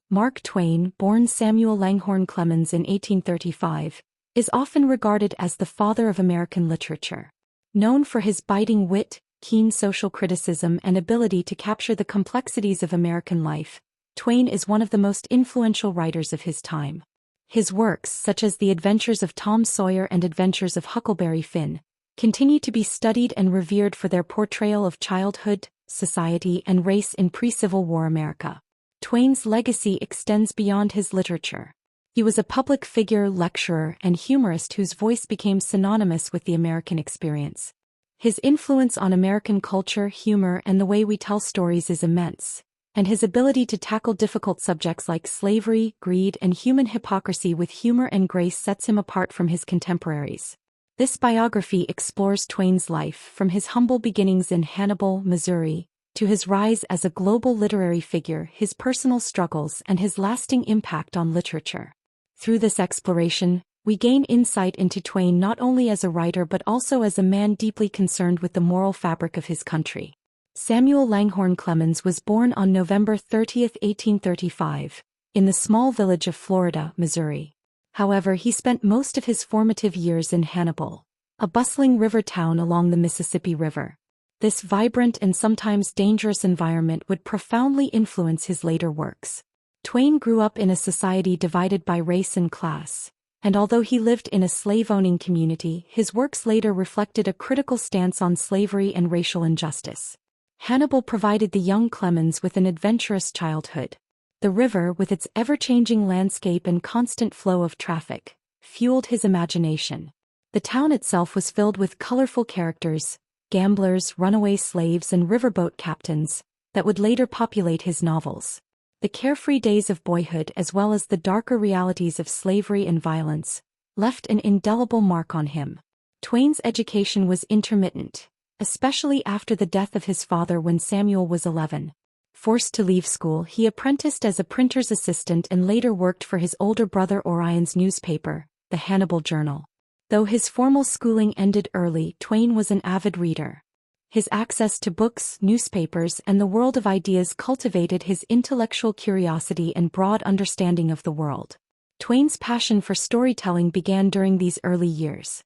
Mark Twain, born Samuel Langhorne Clemens in 1835, is often regarded as the father of American literature. Known for his biting wit, keen social criticism, and ability to capture the complexities of American life, Twain is one of the most influential writers of his time. His works, such as The Adventures of Tom Sawyer and Adventures of Huckleberry Finn, continue to be studied and revered for their portrayal of childhood, society, and race in pre-Civil War America. Twain's legacy extends beyond his literature. He was a public figure, lecturer, and humorist whose voice became synonymous with the American experience. His influence on American culture, humor, and the way we tell stories is immense, and his ability to tackle difficult subjects like slavery, greed, and human hypocrisy with humor and grace sets him apart from his contemporaries. This biography explores Twain's life from his humble beginnings in Hannibal, Missouri, to his rise as a global literary figure, his personal struggles, and his lasting impact on literature. Through this exploration, we gain insight into Twain not only as a writer but also as a man deeply concerned with the moral fabric of his country. Samuel Langhorne Clemens was born on November 30, 1835, in the small village of Florida, Missouri. However, he spent most of his formative years in Hannibal, a bustling river town along the Mississippi River. This vibrant and sometimes dangerous environment would profoundly influence his later works. Twain grew up in a society divided by race and class, and although he lived in a slave-owning community, his works later reflected a critical stance on slavery and racial injustice. Hannibal provided the young Clemens with an adventurous childhood. The river, with its ever-changing landscape and constant flow of traffic, fueled his imagination. The town itself was filled with colorful characters, gamblers, runaway slaves, and riverboat captains, that would later populate his novels. The carefree days of boyhood, as well as the darker realities of slavery and violence, left an indelible mark on him. Twain's education was intermittent, especially after the death of his father when Samuel was 11. Forced to leave school, he apprenticed as a printer's assistant and later worked for his older brother Orion's newspaper, the Hannibal Journal. Though his formal schooling ended early, Twain was an avid reader. His access to books, newspapers, and the world of ideas cultivated his intellectual curiosity and broad understanding of the world. Twain's passion for storytelling began during these early years.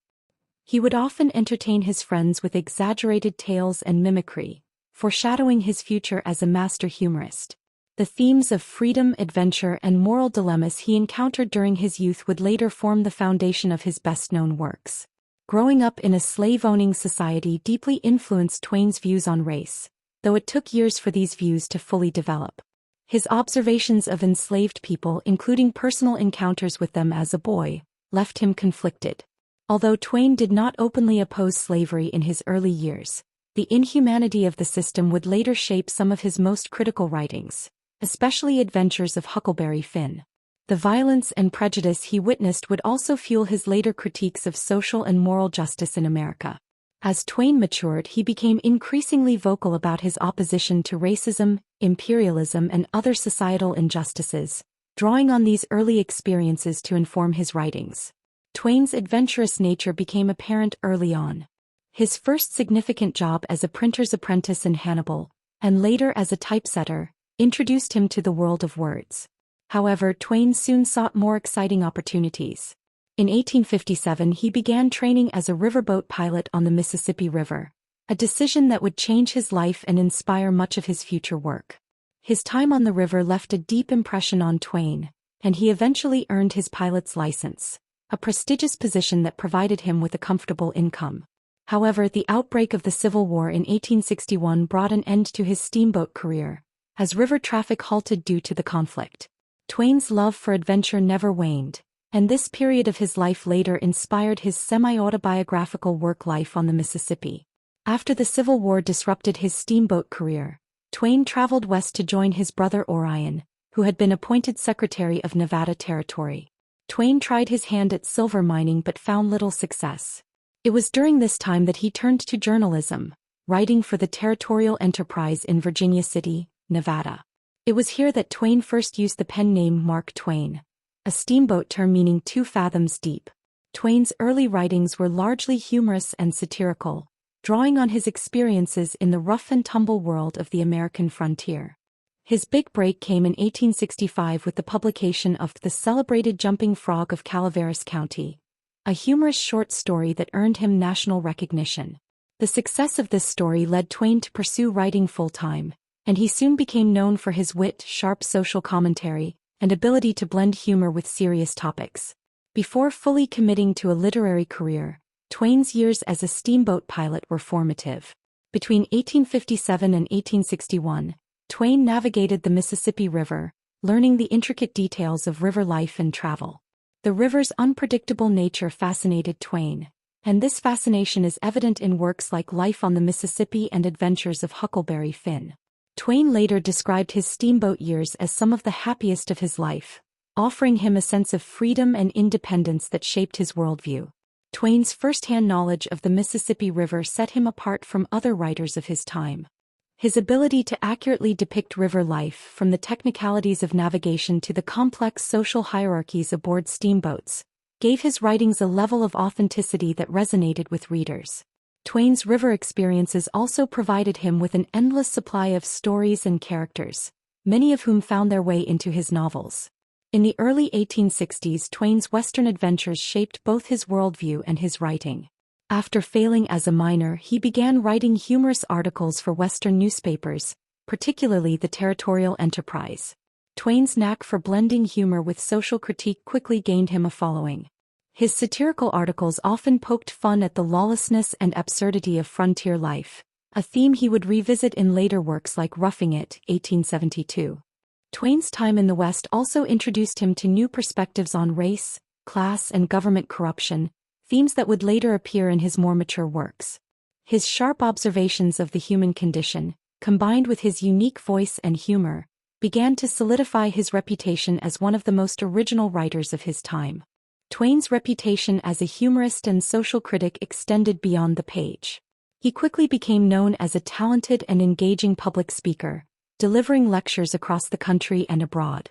He would often entertain his friends with exaggerated tales and mimicry, foreshadowing his future as a master humorist. The themes of freedom, adventure, and moral dilemmas he encountered during his youth would later form the foundation of his best-known works. Growing up in a slave-owning society deeply influenced Twain's views on race, though it took years for these views to fully develop. His observations of enslaved people, including personal encounters with them as a boy, left him conflicted. Although Twain did not openly oppose slavery in his early years, the inhumanity of the system would later shape some of his most critical writings, especially Adventures of Huckleberry Finn. The violence and prejudice he witnessed would also fuel his later critiques of social and moral justice in America. As Twain matured, he became increasingly vocal about his opposition to racism, imperialism, and other societal injustices, drawing on these early experiences to inform his writings. Twain's adventurous nature became apparent early on. His first significant job as a printer's apprentice in Hannibal, and later as a typesetter, introduced him to the world of words. However, Twain soon sought more exciting opportunities. In 1857 he began training as a riverboat pilot on the Mississippi River, a decision that would change his life and inspire much of his future work. His time on the river left a deep impression on Twain, and he eventually earned his pilot's license, a prestigious position that provided him with a comfortable income. However, the outbreak of the Civil War in 1861 brought an end to his steamboat career, as river traffic halted due to the conflict. Twain's love for adventure never waned, and this period of his life later inspired his semi-autobiographical work Life on the Mississippi. After the Civil War disrupted his steamboat career, Twain traveled west to join his brother Orion, who had been appointed Secretary of Nevada Territory. Twain tried his hand at silver mining but found little success. It was during this time that he turned to journalism, writing for the Territorial Enterprise in Virginia City, Nevada. It was here that Twain first used the pen name Mark Twain, a steamboat term meaning 2 fathoms deep. Twain's early writings were largely humorous and satirical, drawing on his experiences in the rough-and-tumble world of the American frontier. His big break came in 1865 with the publication of The Celebrated Jumping Frog of Calaveras County, a humorous short story that earned him national recognition. The success of this story led Twain to pursue writing full-time, and he soon became known for his wit, sharp social commentary, and ability to blend humor with serious topics. Before fully committing to a literary career, Twain's years as a steamboat pilot were formative. Between 1857 and 1861, Twain navigated the Mississippi River, learning the intricate details of river life and travel. The river's unpredictable nature fascinated Twain, and this fascination is evident in works like Life on the Mississippi and Adventures of Huckleberry Finn. Twain later described his steamboat years as some of the happiest of his life, offering him a sense of freedom and independence that shaped his worldview. Twain's first-hand knowledge of the Mississippi River set him apart from other writers of his time. His ability to accurately depict river life, from the technicalities of navigation to the complex social hierarchies aboard steamboats, gave his writings a level of authenticity that resonated with readers. Twain's river experiences also provided him with an endless supply of stories and characters, many of whom found their way into his novels. In the early 1860s, Twain's Western adventures shaped both his worldview and his writing. After failing as a miner, he began writing humorous articles for Western newspapers, particularly the Territorial Enterprise. Twain's knack for blending humor with social critique quickly gained him a following. His satirical articles often poked fun at the lawlessness and absurdity of frontier life, a theme he would revisit in later works like Roughing It, 1872. Twain's time in the West also introduced him to new perspectives on race, class, and government corruption, themes that would later appear in his more mature works. His sharp observations of the human condition, combined with his unique voice and humor, began to solidify his reputation as one of the most original writers of his time. Twain's reputation as a humorist and social critic extended beyond the page. He quickly became known as a talented and engaging public speaker, delivering lectures across the country and abroad.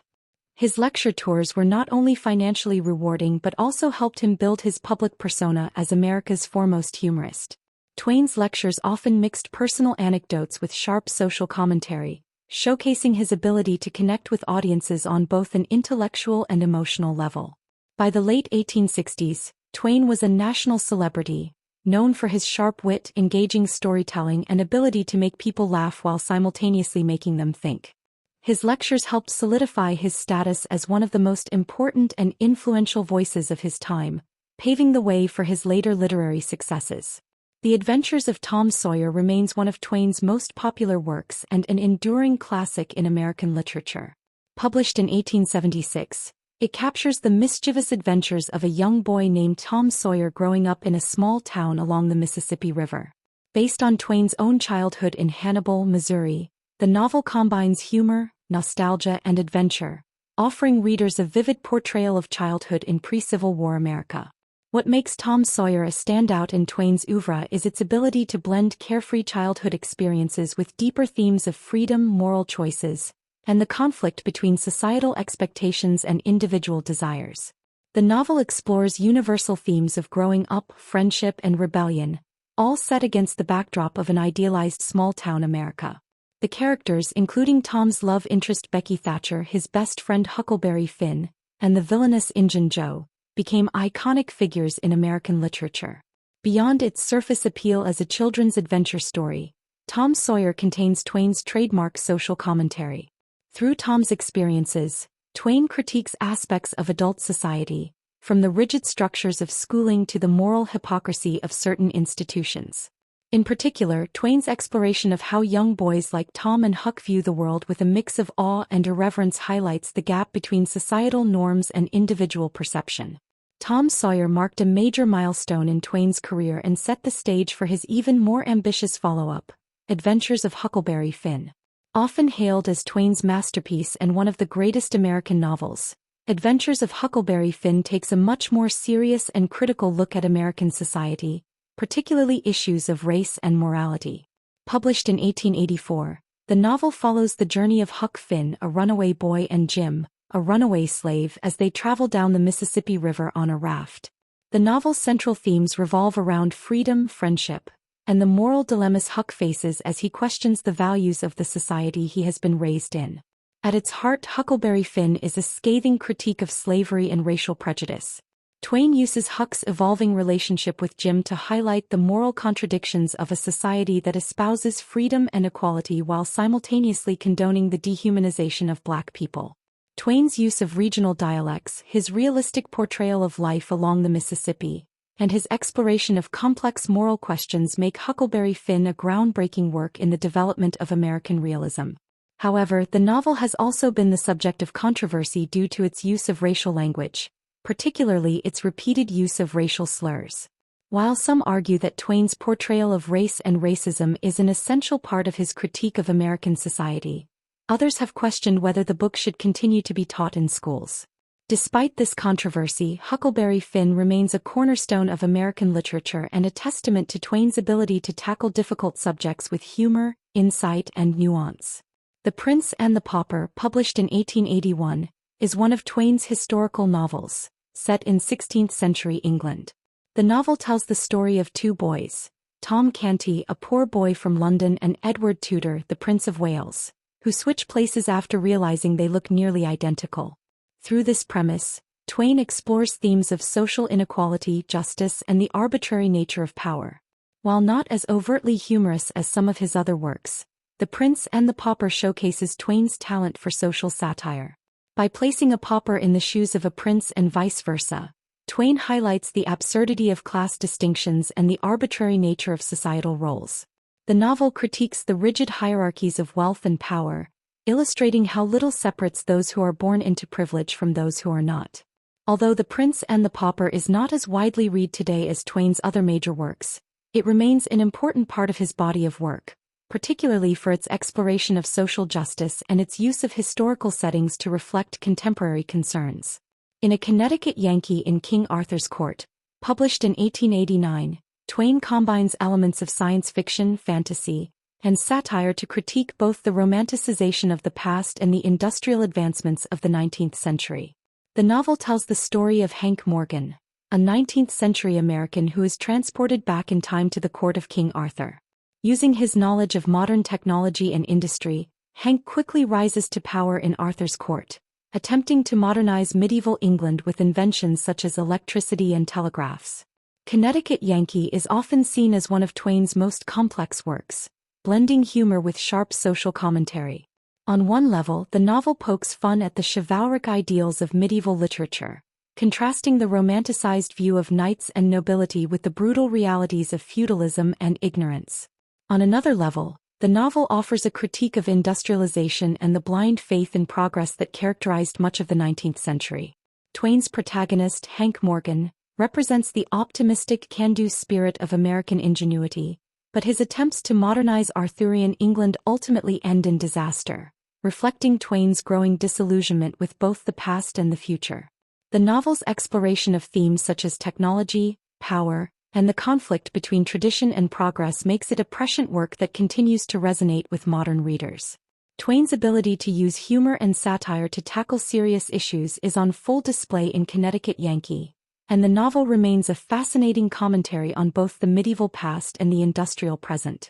His lecture tours were not only financially rewarding but also helped him build his public persona as America's foremost humorist. Twain's lectures often mixed personal anecdotes with sharp social commentary, showcasing his ability to connect with audiences on both an intellectual and emotional level. By the late 1860s, Twain was a national celebrity, known for his sharp wit, engaging storytelling, and ability to make people laugh while simultaneously making them think. His lectures helped solidify his status as one of the most important and influential voices of his time, paving the way for his later literary successes. The Adventures of Tom Sawyer remains one of Twain's most popular works and an enduring classic in American literature. Published in 1876, it captures the mischievous adventures of a young boy named Tom Sawyer growing up in a small town along the Mississippi River. Based on Twain's own childhood in Hannibal, Missouri, the novel combines humor, nostalgia, and adventure, offering readers a vivid portrayal of childhood in pre-Civil War America. What makes Tom Sawyer a standout in Twain's oeuvre is its ability to blend carefree childhood experiences with deeper themes of freedom, moral choices, and the conflict between societal expectations and individual desires. The novel explores universal themes of growing up, friendship, and rebellion, all set against the backdrop of an idealized small-town America. The characters, including Tom's love interest Becky Thatcher, his best friend Huckleberry Finn, and the villainous Injun Joe, became iconic figures in American literature. Beyond its surface appeal as a children's adventure story, Tom Sawyer contains Twain's trademark social commentary. Through Tom's experiences, Twain critiques aspects of adult society, from the rigid structures of schooling to the moral hypocrisy of certain institutions. In particular, Twain's exploration of how young boys like Tom and Huck view the world with a mix of awe and irreverence highlights the gap between societal norms and individual perception. Tom Sawyer marked a major milestone in Twain's career and set the stage for his even more ambitious follow-up, Adventures of Huckleberry Finn. Often hailed as Twain's masterpiece and one of the greatest American novels, Adventures of Huckleberry Finn takes a much more serious and critical look at American society, particularly issues of race and morality. Published in 1884, the novel follows the journey of Huck Finn, a runaway boy, and Jim, a runaway slave, as they travel down the Mississippi River on a raft. The novel's central themes revolve around freedom, friendship, and the moral dilemmas Huck faces as he questions the values of the society he has been raised in. At its heart, Huckleberry Finn is a scathing critique of slavery and racial prejudice. Twain uses Huck's evolving relationship with Jim to highlight the moral contradictions of a society that espouses freedom and equality while simultaneously condoning the dehumanization of black people. Twain's use of regional dialects, his realistic portrayal of life along the Mississippi, and his exploration of complex moral questions make Huckleberry Finn a groundbreaking work in the development of American realism. However, the novel has also been the subject of controversy due to its use of racial language, particularly its repeated use of racial slurs. While some argue that Twain's portrayal of race and racism is an essential part of his critique of American society, others have questioned whether the book should continue to be taught in schools. Despite this controversy, Huckleberry Finn remains a cornerstone of American literature and a testament to Twain's ability to tackle difficult subjects with humor, insight, and nuance. The Prince and the Pauper, published in 1881, is one of Twain's historical novels, set in 16th-century England. The novel tells the story of two boys, Tom Canty, a poor boy from London, and Edward Tudor, the Prince of Wales, who switch places after realizing they look nearly identical. Through this premise, Twain explores themes of social inequality, justice, and the arbitrary nature of power. While not as overtly humorous as some of his other works, The Prince and the Pauper showcases Twain's talent for social satire. By placing a pauper in the shoes of a prince and vice versa, Twain highlights the absurdity of class distinctions and the arbitrary nature of societal roles. The novel critiques the rigid hierarchies of wealth and power, illustrating how little separates those who are born into privilege from those who are not. Although The Prince and the Pauper is not as widely read today as Twain's other major works, it remains an important part of his body of work, particularly for its exploration of social justice and its use of historical settings to reflect contemporary concerns. In A Connecticut Yankee in King Arthur's Court, published in 1889, Twain combines elements of science fiction, fantasy, and satire to critique both the romanticization of the past and the industrial advancements of the 19th century. The novel tells the story of Hank Morgan, a 19th-century American who is transported back in time to the court of King Arthur. Using his knowledge of modern technology and industry, Hank quickly rises to power in Arthur's court, attempting to modernize medieval England with inventions such as electricity and telegraphs. Connecticut Yankee is often seen as one of Twain's most complex works, blending humor with sharp social commentary. On one level, the novel pokes fun at the chivalric ideals of medieval literature, contrasting the romanticized view of knights and nobility with the brutal realities of feudalism and ignorance. On another level, the novel offers a critique of industrialization and the blind faith in progress that characterized much of the 19th century. Twain's protagonist, Hank Morgan, represents the optimistic can-do spirit of American ingenuity, but his attempts to modernize Arthurian England ultimately end in disaster, reflecting Twain's growing disillusionment with both the past and the future. The novel's exploration of themes such as technology, power, and the conflict between tradition and progress makes it a prescient work that continues to resonate with modern readers. Twain's ability to use humor and satire to tackle serious issues is on full display in Connecticut Yankee, and the novel remains a fascinating commentary on both the medieval past and the industrial present.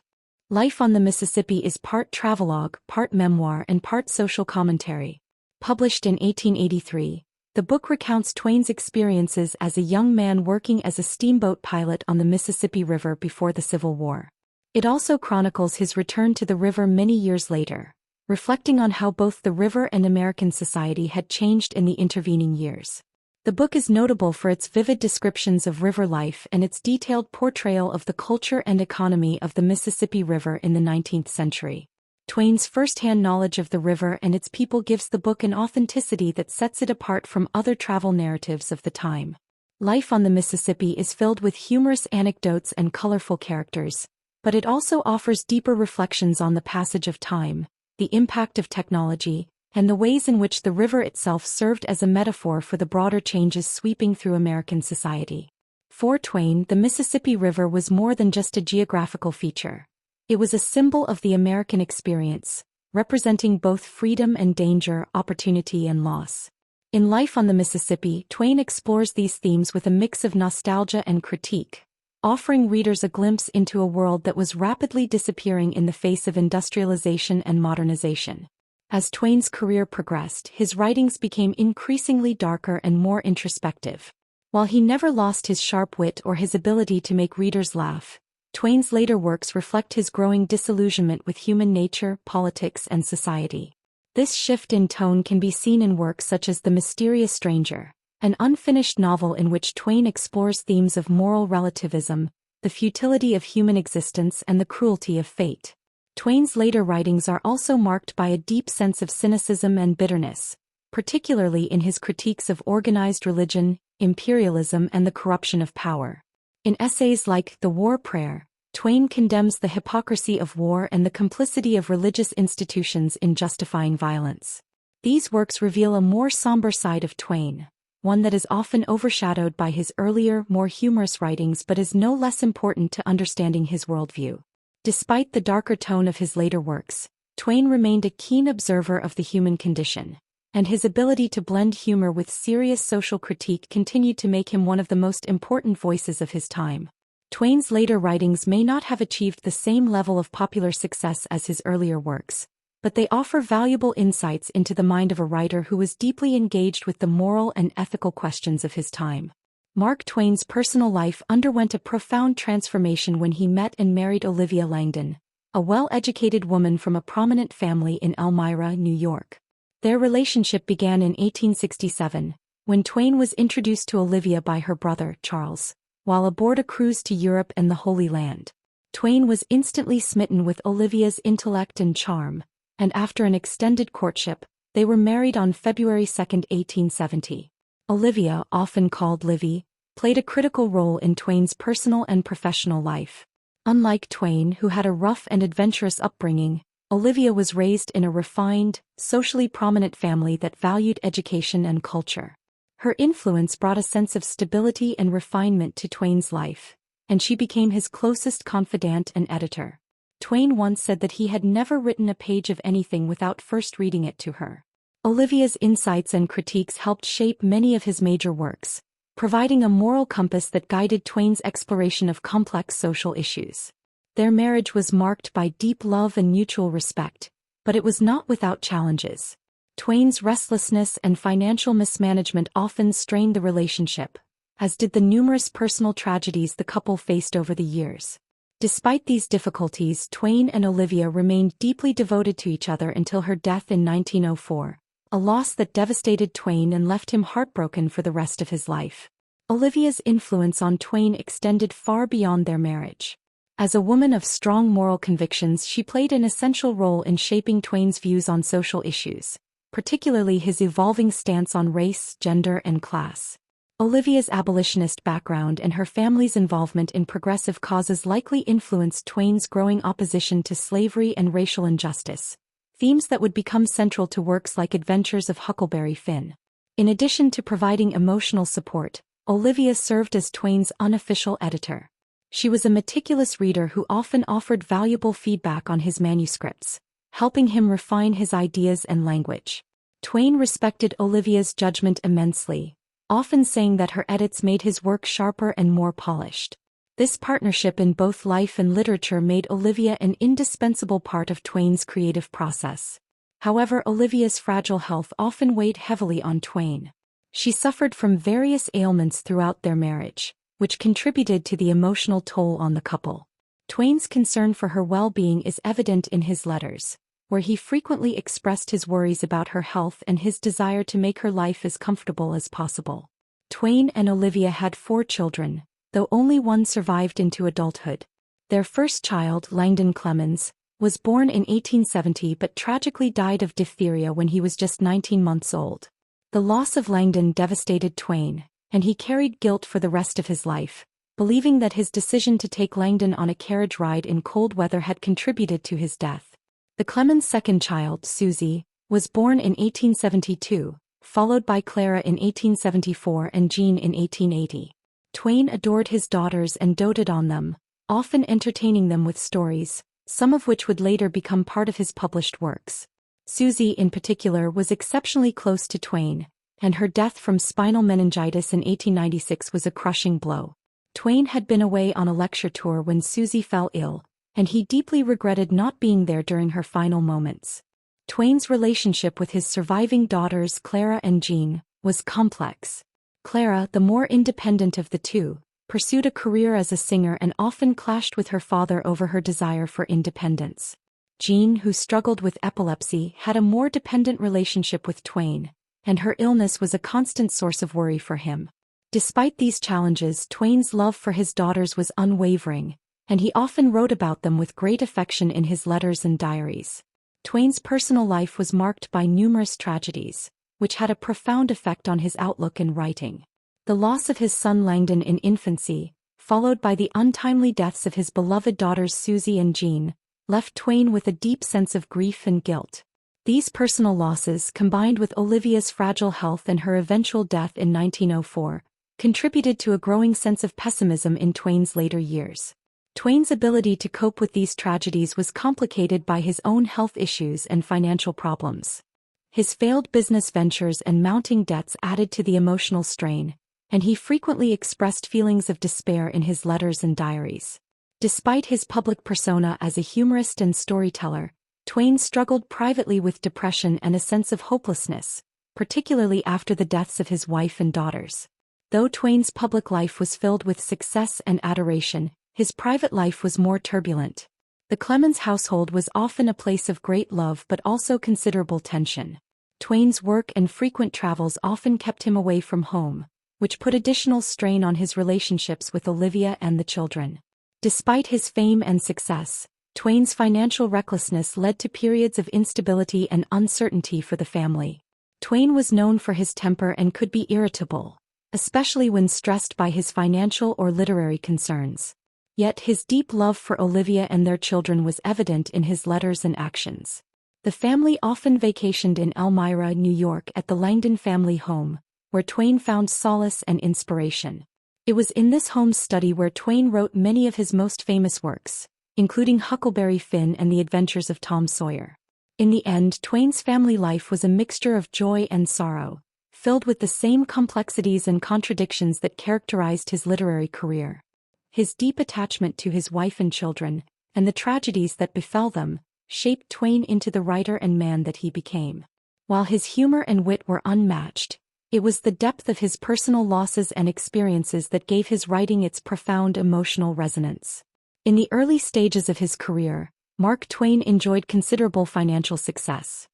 Life on the Mississippi is part travelogue, part memoir, and part social commentary. Published in 1883, the book recounts Twain's experiences as a young man working as a steamboat pilot on the Mississippi River before the Civil War. It also chronicles his return to the river many years later, reflecting on how both the river and American society had changed in the intervening years. The book is notable for its vivid descriptions of river life and its detailed portrayal of the culture and economy of the Mississippi River in the 19th century. Twain's first-hand knowledge of the river and its people gives the book an authenticity that sets it apart from other travel narratives of the time. Life on the Mississippi is filled with humorous anecdotes and colorful characters, but it also offers deeper reflections on the passage of time, the impact of technology, and the ways in which the river itself served as a metaphor for the broader changes sweeping through American society. For Twain, the Mississippi River was more than just a geographical feature. It was a symbol of the American experience, representing both freedom and danger, opportunity and loss. In Life on the Mississippi, Twain explores these themes with a mix of nostalgia and critique, offering readers a glimpse into a world that was rapidly disappearing in the face of industrialization and modernization. As Twain's career progressed, his writings became increasingly darker and more introspective. While he never lost his sharp wit or his ability to make readers laugh, Twain's later works reflect his growing disillusionment with human nature, politics, and society. This shift in tone can be seen in works such as The Mysterious Stranger, an unfinished novel in which Twain explores themes of moral relativism, the futility of human existence, and the cruelty of fate. Twain's later writings are also marked by a deep sense of cynicism and bitterness, particularly in his critiques of organized religion, imperialism, and the corruption of power. In essays like The War Prayer, Twain condemns the hypocrisy of war and the complicity of religious institutions in justifying violence. These works reveal a more somber side of Twain, one that is often overshadowed by his earlier, more humorous writings but is no less important to understanding his worldview. Despite the darker tone of his later works, Twain remained a keen observer of the human condition, and his ability to blend humor with serious social critique continued to make him one of the most important voices of his time. Twain's later writings may not have achieved the same level of popular success as his earlier works, but they offer valuable insights into the mind of a writer who was deeply engaged with the moral and ethical questions of his time. Mark Twain's personal life underwent a profound transformation when he met and married Olivia Langdon, a well-educated woman from a prominent family in Elmira, New York. Their relationship began in 1867, when Twain was introduced to Olivia by her brother, Charles, while aboard a cruise to Europe and the Holy Land. Twain was instantly smitten with Olivia's intellect and charm, and after an extended courtship, they were married on February 2, 1870. Olivia, often called Livy, played a critical role in Twain's personal and professional life. Unlike Twain, who had a rough and adventurous upbringing, Olivia was raised in a refined, socially prominent family that valued education and culture. Her influence brought a sense of stability and refinement to Twain's life, and she became his closest confidant and editor. Twain once said that he had never written a page of anything without first reading it to her. Olivia's insights and critiques helped shape many of his major works, providing a moral compass that guided Twain's exploration of complex social issues. Their marriage was marked by deep love and mutual respect, but it was not without challenges. Twain's restlessness and financial mismanagement often strained the relationship, as did the numerous personal tragedies the couple faced over the years. Despite these difficulties, Twain and Olivia remained deeply devoted to each other until her death in 1904. A loss that devastated Twain and left him heartbroken for the rest of his life. Olivia's influence on Twain extended far beyond their marriage. As a woman of strong moral convictions, she played an essential role in shaping Twain's views on social issues, particularly his evolving stance on race, gender, and class. Olivia's abolitionist background and her family's involvement in progressive causes likely influenced Twain's growing opposition to slavery and racial injustice, themes that would become central to works like Adventures of Huckleberry Finn. In addition to providing emotional support, Olivia served as Twain's unofficial editor. She was a meticulous reader who often offered valuable feedback on his manuscripts, helping him refine his ideas and language. Twain respected Olivia's judgment immensely, often saying that her edits made his work sharper and more polished. This partnership in both life and literature made Olivia an indispensable part of Twain's creative process. However, Olivia's fragile health often weighed heavily on Twain. She suffered from various ailments throughout their marriage, which contributed to the emotional toll on the couple. Twain's concern for her well-being is evident in his letters, where he frequently expressed his worries about her health and his desire to make her life as comfortable as possible. Twain and Olivia had 4 children, though only one survived into adulthood. Their first child, Langdon Clemens, was born in 1870 but tragically died of diphtheria when he was just 19 months old. The loss of Langdon devastated Twain, and he carried guilt for the rest of his life, believing that his decision to take Langdon on a carriage ride in cold weather had contributed to his death. The Clemens' second child, Susie, was born in 1872, followed by Clara in 1874 and Jean in 1880. Twain adored his daughters and doted on them, often entertaining them with stories, some of which would later become part of his published works. Susie, in particular, was exceptionally close to Twain, and her death from spinal meningitis in 1896 was a crushing blow. Twain had been away on a lecture tour when Susie fell ill, and he deeply regretted not being there during her final moments. Twain's relationship with his surviving daughters Clara and Jean was complex. Clara, the more independent of the two, pursued a career as a singer and often clashed with her father over her desire for independence. Jean, who struggled with epilepsy, had a more dependent relationship with Twain, and her illness was a constant source of worry for him. Despite these challenges, Twain's love for his daughters was unwavering, and he often wrote about them with great affection in his letters and diaries. Twain's personal life was marked by numerous tragedies, which had a profound effect on his outlook in writing. The loss of his son Langdon in infancy, followed by the untimely deaths of his beloved daughters Susie and Jean, left Twain with a deep sense of grief and guilt. These personal losses, combined with Olivia's fragile health and her eventual death in 1904, contributed to a growing sense of pessimism in Twain's later years. Twain's ability to cope with these tragedies was complicated by his own health issues and financial problems. His failed business ventures and mounting debts added to the emotional strain, and he frequently expressed feelings of despair in his letters and diaries. Despite his public persona as a humorist and storyteller, Twain struggled privately with depression and a sense of hopelessness, particularly after the deaths of his wife and daughters. Though Twain's public life was filled with success and adoration, his private life was more turbulent. The Clemens household was often a place of great love but also considerable tension. Twain's work and frequent travels often kept him away from home, which put additional strain on his relationships with Olivia and the children. Despite his fame and success, Twain's financial recklessness led to periods of instability and uncertainty for the family. Twain was known for his temper and could be irritable, especially when stressed by his financial or literary concerns. Yet his deep love for Olivia and their children was evident in his letters and actions. The family often vacationed in Elmira, New York at the Langdon family home, where Twain found solace and inspiration. It was in this home study where Twain wrote many of his most famous works, including Huckleberry Finn and The Adventures of Tom Sawyer. In the end, Twain's family life was a mixture of joy and sorrow, filled with the same complexities and contradictions that characterized his literary career. His deep attachment to his wife and children, and the tragedies that befell them, shaped Twain into the writer and man that he became. While his humor and wit were unmatched, it was the depth of his personal losses and experiences that gave his writing its profound emotional resonance. In the early stages of his career, Mark Twain enjoyed considerable financial success.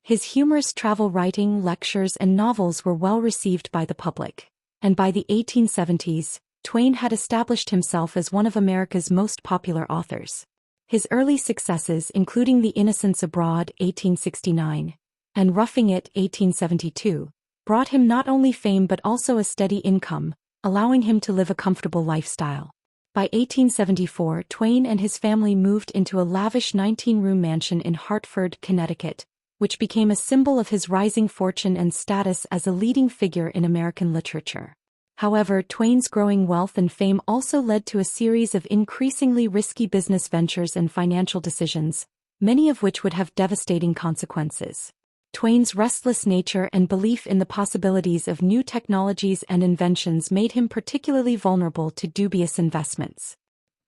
His humorous travel writing, lectures, and novels were well received by the public, and by the 1870s, Twain had established himself as one of America's most popular authors. His early successes, including The Innocents Abroad, 1869, and Roughing It, 1872, brought him not only fame but also a steady income, allowing him to live a comfortable lifestyle. By 1874, Twain and his family moved into a lavish 19-room mansion in Hartford, Connecticut, which became a symbol of his rising fortune and status as a leading figure in American literature. However, Twain's growing wealth and fame also led to a series of increasingly risky business ventures and financial decisions, many of which would have devastating consequences. Twain's restless nature and belief in the possibilities of new technologies and inventions made him particularly vulnerable to dubious investments.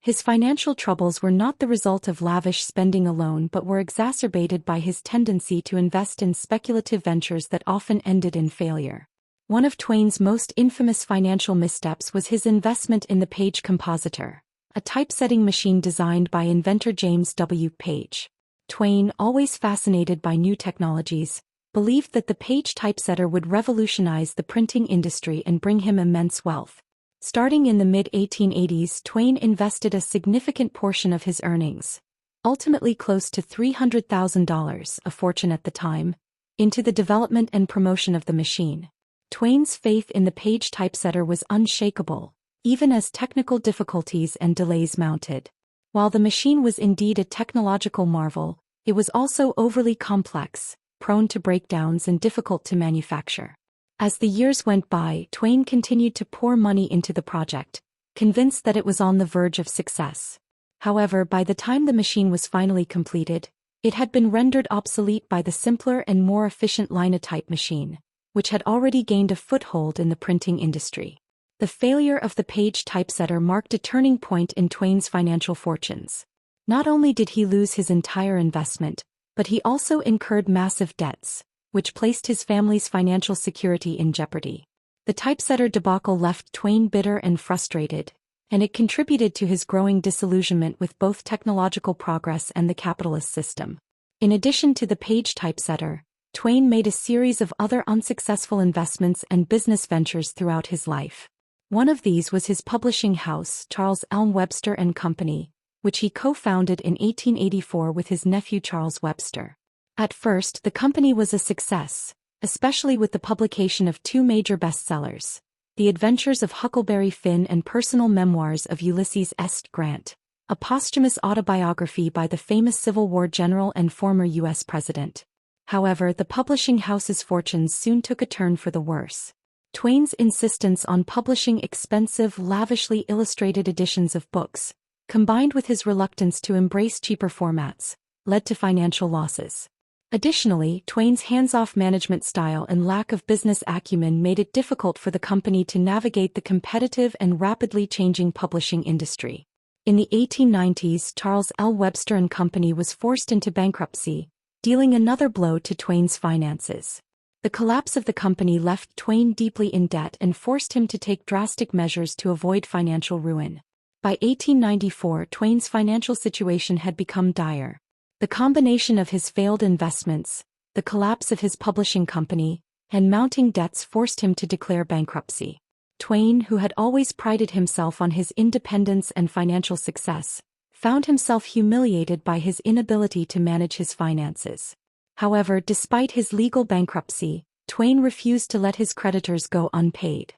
His financial troubles were not the result of lavish spending alone but were exacerbated by his tendency to invest in speculative ventures that often ended in failure. One of Twain's most infamous financial missteps was his investment in the Page Compositor, a typesetting machine designed by inventor James W. Page. Twain, always fascinated by new technologies, believed that the Page typesetter would revolutionize the printing industry and bring him immense wealth. Starting in the mid-1880s, Twain invested a significant portion of his earnings, ultimately close to $300,000, a fortune at the time, into the development and promotion of the machine. Twain's faith in the Page typesetter was unshakable, even as technical difficulties and delays mounted. While the machine was indeed a technological marvel, it was also overly complex, prone to breakdowns and difficult to manufacture. As the years went by, Twain continued to pour money into the project, convinced that it was on the verge of success. However, by the time the machine was finally completed, it had been rendered obsolete by the simpler and more efficient linotype machine, which had already gained a foothold in the printing industry. The failure of the Page typesetter marked a turning point in Twain's financial fortunes. Not only did he lose his entire investment, But he also incurred massive debts, which placed his family's financial security in jeopardy. The typesetter debacle left Twain bitter and frustrated, and it contributed to his growing disillusionment with both technological progress and the capitalist system. In addition to the page typesetter, Twain made a series of other unsuccessful investments and business ventures throughout his life. One of these was his publishing house, Charles Elm Webster and Company, which he co-founded in 1884 with his nephew Charles Webster. At first, the company was a success, especially with the publication of two major bestsellers, The Adventures of Huckleberry Finn and Personal Memoirs of Ulysses S. Grant, a posthumous autobiography by the famous Civil War general and former U.S. president. However, the publishing house's fortunes soon took a turn for the worse. Twain's insistence on publishing expensive, lavishly illustrated editions of books, combined with his reluctance to embrace cheaper formats, led to financial losses. Additionally, Twain's hands-off management style and lack of business acumen made it difficult for the company to navigate the competitive and rapidly changing publishing industry. In the 1890s, Charles L. Webster and Company was forced into bankruptcy, dealing another blow to Twain's finances. The collapse of the company left Twain deeply in debt and forced him to take drastic measures to avoid financial ruin. By 1894, Twain's financial situation had become dire. The combination of his failed investments, the collapse of his publishing company, and mounting debts forced him to declare bankruptcy. Twain, who had always prided himself on his independence and financial success, found himself humiliated by his inability to manage his finances. However, despite his legal bankruptcy, Twain refused to let his creditors go unpaid.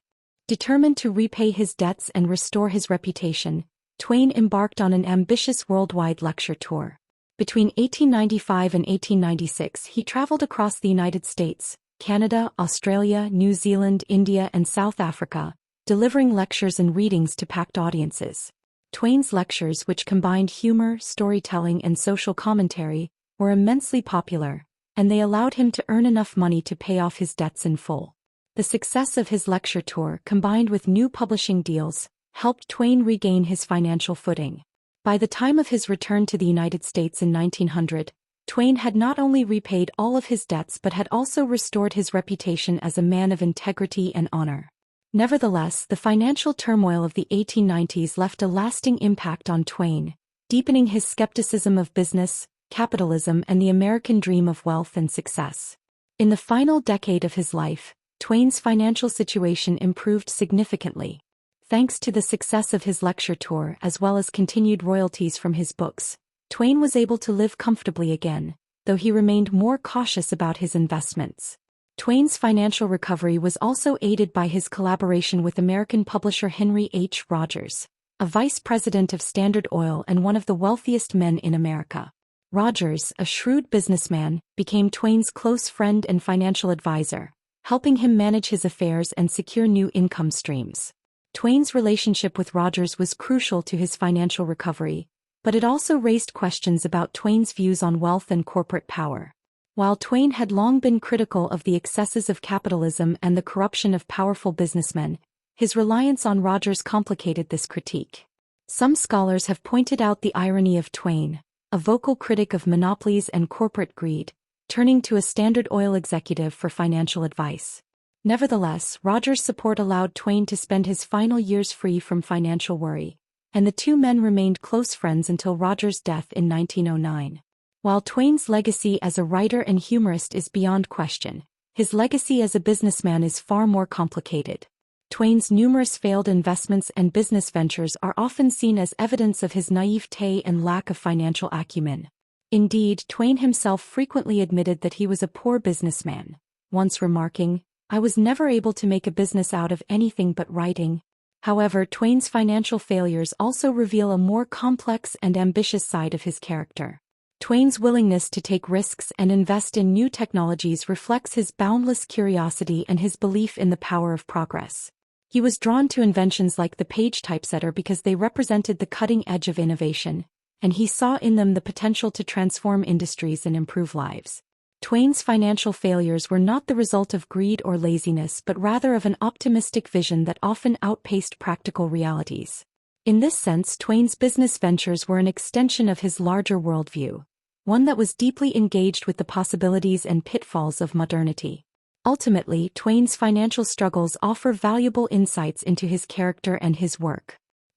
Determined to repay his debts and restore his reputation, Twain embarked on an ambitious worldwide lecture tour. Between 1895 and 1896, he traveled across the United States, Canada, Australia, New Zealand, India, and South Africa, delivering lectures and readings to packed audiences. Twain's lectures, which combined humor, storytelling, and social commentary, were immensely popular, and they allowed him to earn enough money to pay off his debts in full. The success of his lecture tour, combined with new publishing deals, helped Twain regain his financial footing. By the time of his return to the United States in 1900, Twain had not only repaid all of his debts but had also restored his reputation as a man of integrity and honor. Nevertheless, the financial turmoil of the 1890s left a lasting impact on Twain, deepening his skepticism of business, capitalism, and the American dream of wealth and success. In the final decade of his life, Twain's financial situation improved significantly. Thanks to the success of his lecture tour as well as continued royalties from his books, Twain was able to live comfortably again, though he remained more cautious about his investments. Twain's financial recovery was also aided by his collaboration with American publisher Henry H. Rogers, a vice president of Standard Oil and one of the wealthiest men in America. Rogers, a shrewd businessman, became Twain's close friend and financial advisor, helping him manage his affairs and secure new income streams. Twain's relationship with Rogers was crucial to his financial recovery, but it also raised questions about Twain's views on wealth and corporate power. While Twain had long been critical of the excesses of capitalism and the corruption of powerful businessmen, his reliance on Rogers complicated this critique. Some scholars have pointed out the irony of Twain, a vocal critic of monopolies and corporate greed, turning to a Standard Oil executive for financial advice. Nevertheless, Rogers' support allowed Twain to spend his final years free from financial worry, and the two men remained close friends until Rogers' death in 1909. While Twain's legacy as a writer and humorist is beyond question, his legacy as a businessman is far more complicated. Twain's numerous failed investments and business ventures are often seen as evidence of his naivete and lack of financial acumen. Indeed, Twain himself frequently admitted that he was a poor businessman, once remarking, "I was never able to make a business out of anything but writing." However, Twain's financial failures also reveal a more complex and ambitious side of his character. Twain's willingness to take risks and invest in new technologies reflects his boundless curiosity and his belief in the power of progress. He was drawn to inventions like the page typesetter because they represented the cutting edge of innovation, and he saw in them the potential to transform industries and improve lives. Twain's financial failures were not the result of greed or laziness but rather of an optimistic vision that often outpaced practical realities. In this sense, Twain's business ventures were an extension of his larger worldview. one that was deeply engaged with the possibilities and pitfalls of modernity. Ultimately, Twain's financial struggles offer valuable insights into his character and his work.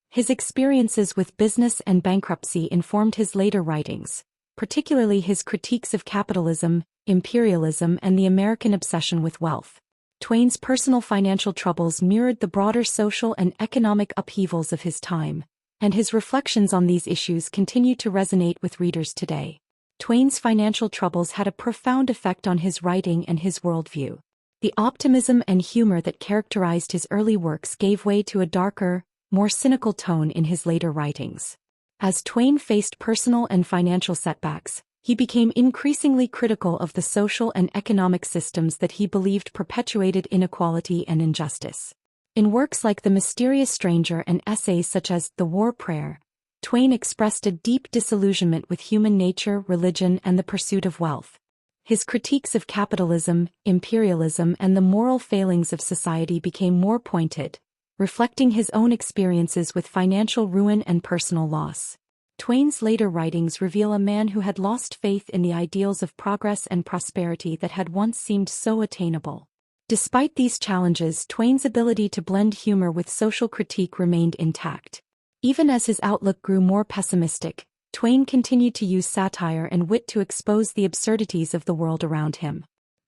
His experiences with business and bankruptcy informed his later writings, particularly his critiques of capitalism, imperialism, and the American obsession with wealth. Twain's personal financial troubles mirrored the broader social and economic upheavals of his time, and his reflections on these issues continue to resonate with readers today. Twain's financial troubles had a profound effect on his writing and his worldview. The optimism and humor that characterized his early works gave way to a darker, more cynical tone in his later writings. As Twain faced personal and financial setbacks, he became increasingly critical of the social and economic systems that he believed perpetuated inequality and injustice. In works like The Mysterious Stranger and essays such as The War Prayer, Twain expressed a deep disillusionment with human nature, religion, and the pursuit of wealth. His critiques of capitalism, imperialism, and the moral failings of society became more pointed, reflecting his own experiences with financial ruin and personal loss. Twain's later writings reveal a man who had lost faith in the ideals of progress and prosperity that had once seemed so attainable. Despite these challenges, Twain's ability to blend humor with social critique remained intact. Even as his outlook grew more pessimistic, Twain continued to use satire and wit to expose the absurdities of the world around him.